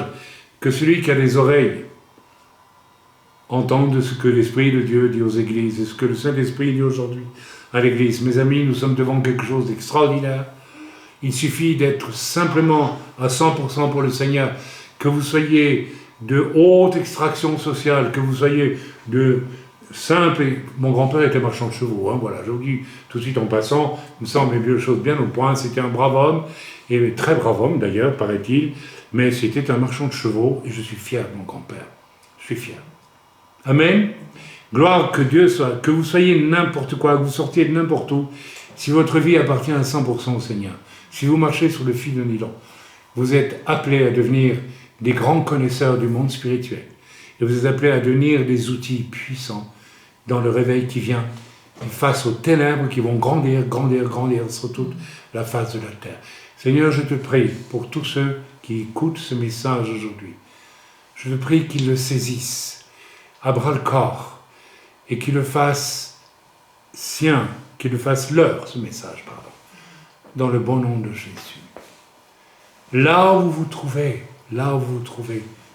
Que celui qui a des oreilles entende ce que l'Esprit de Dieu dit aux églises et ce que le Saint-Esprit dit aujourd'hui à l'église. Mes amis, nous sommes devant quelque chose d'extraordinaire. Il suffit d'être simplement à 100% pour le Seigneur, que vous soyez de haute extraction sociale, que vous soyez de simple... Mon grand-père était marchand de chevaux, hein, voilà, je vous dis tout de suite en passant, il me semble les choses bien au point, c'était un brave homme, et très brave homme d'ailleurs, paraît-il, mais c'était un marchand de chevaux, et je suis fier de mon grand-père, je suis fier. Amen. Gloire que Dieu soit, que vous soyez n'importe quoi, que vous sortiez de n'importe où, si votre vie appartient à 100% au Seigneur. Si vous marchez sur le fil de nylon, vous êtes appelés à devenir des grands connaisseurs du monde spirituel. Et vous êtes appelés à devenir des outils puissants dans le réveil qui vient face aux ténèbres qui vont grandir sur toute la face de la terre. Seigneur, je te prie pour tous ceux qui écoutent ce message aujourd'hui. Je te prie qu'ils le saisissent à bras-le-corps et qu'ils le fassent sien, qu'ils le fassent leur, ce message, pardon. Dans le bon nom de Jésus. Là où vous vous trouvez,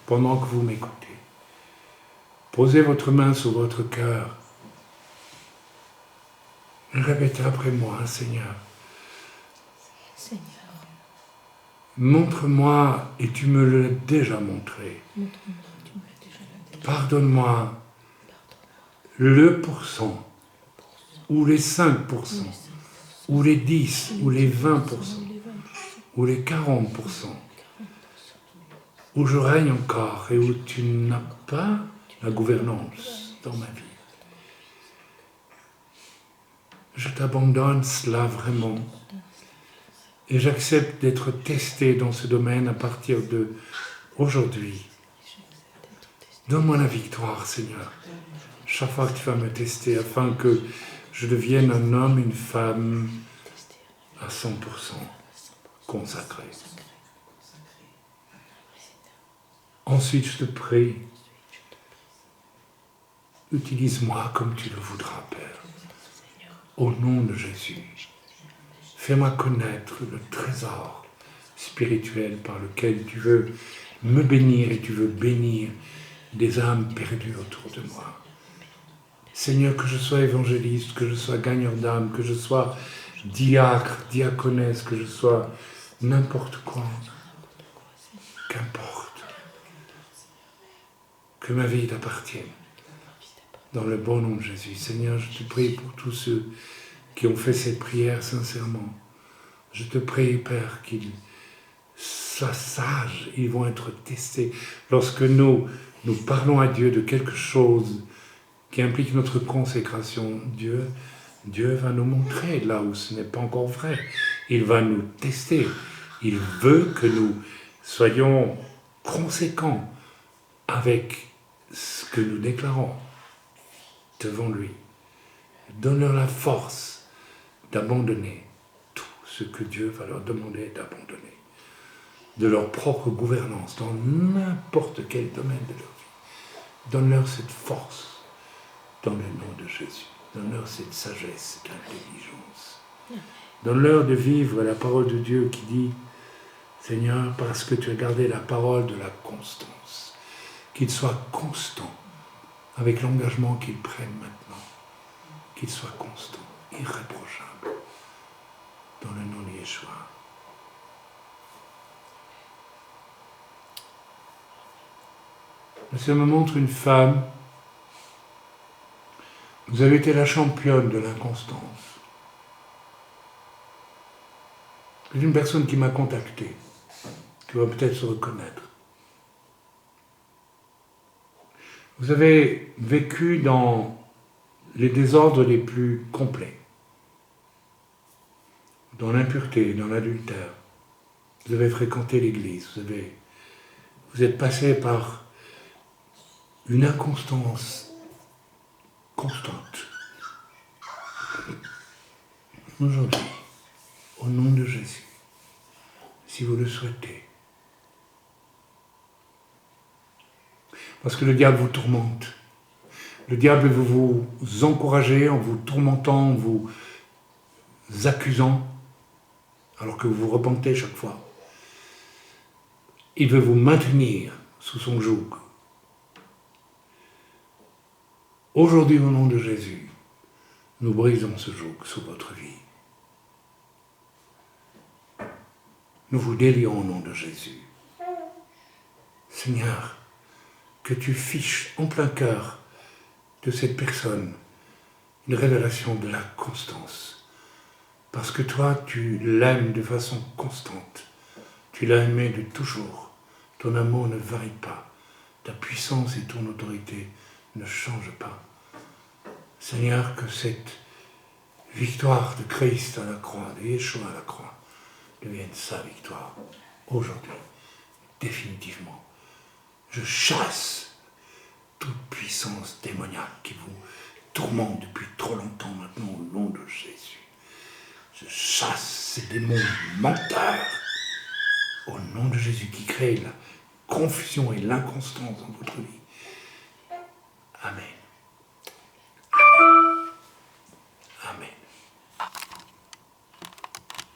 pendant que vous m'écoutez, posez votre main sur votre cœur Répétez après moi, Seigneur. Seigneur, Montre-moi, et tu me l'as déjà montré. montre-moi, tu me l'as déjà montré. Pardonne-moi le pourcent, ou les 5%, ou les 10, ou les 20%, ou les 40%, où je règne encore et où tu n'as pas la gouvernance dans ma vie. Je t'abandonne cela vraiment et j'accepte d'être testé dans ce domaine à partir de aujourd'hui. Donne-moi la victoire, Seigneur, chaque fois que tu vas me tester, afin que je devienne un homme, une femme à 100% consacré. Ensuite, je te prie, utilise-moi comme tu le voudras, Père. Au nom de Jésus, fais-moi connaître le trésor spirituel par lequel tu veux me bénir et tu veux bénir des âmes perdues autour de moi. Seigneur, que je sois évangéliste, que je sois gagneur d'âmes, que je sois diacre, diaconesse, que je sois n'importe quoi, qu'importe, que ma vie t'appartienne. Dans le bon nom de Jésus. Seigneur, je te prie pour tous ceux qui ont fait cette prière sincèrement. Je te prie, Père, qu'ils soient sages, ils vont être testés. Lorsque nous parlons à Dieu de quelque chose qui implique notre consécration, Dieu va nous montrer là où ce n'est pas encore vrai. Il va nous tester. Il veut que nous soyons conséquents avec ce que nous déclarons devant lui. Donne-leur la force d'abandonner tout ce que Dieu va leur demander d'abandonner, de leur propre gouvernance dans n'importe quel domaine de leur vie. Donne-leur cette force dans le nom de Jésus. Donne-leur cette sagesse, cette intelligence. Donne-leur de vivre la parole de Dieu qui dit, Seigneur, parce que tu as gardé la parole de la constance, qu'ils soient constants avec l'engagement qu'ils prennent maintenant, qu'ils soient constants, irréprochables, dans le nom de Yeshua. Le Seigneur me montre une femme, vous avez été la championne de l'inconstance. C'est une personne qui m'a contacté, qui va peut-être se reconnaître. Vous avez vécu dans les désordres les plus complets, dans l'impureté, dans l'adultère. Vous avez fréquenté l'église, vous êtes passé par une inconstance constante. Aujourd'hui, au nom de Jésus, si vous le souhaitez, parce que le diable vous tourmente. Le diable veut vous encourager en vous tourmentant, en vous accusant, alors que vous vous repentez chaque fois. Il veut vous maintenir sous son joug. Aujourd'hui, au nom de Jésus, nous brisons ce joug sous votre vie. Nous vous délions au nom de Jésus. Seigneur, que tu fiches en plein cœur de cette personne une révélation de la constance. Parce que toi, tu l'aimes de façon constante. Tu l'as aimé de toujours. Ton amour ne varie pas. Ta puissance et ton autorité ne changent pas. Seigneur, que cette victoire de Christ à la croix, de Yeshua à la croix, devienne sa victoire aujourd'hui, définitivement. Je chasse toute puissance démoniaque qui vous tourmente depuis trop longtemps maintenant au nom de Jésus. Je chasse ces démons menteurs au nom de Jésus qui créent la confusion et l'inconstance dans votre vie.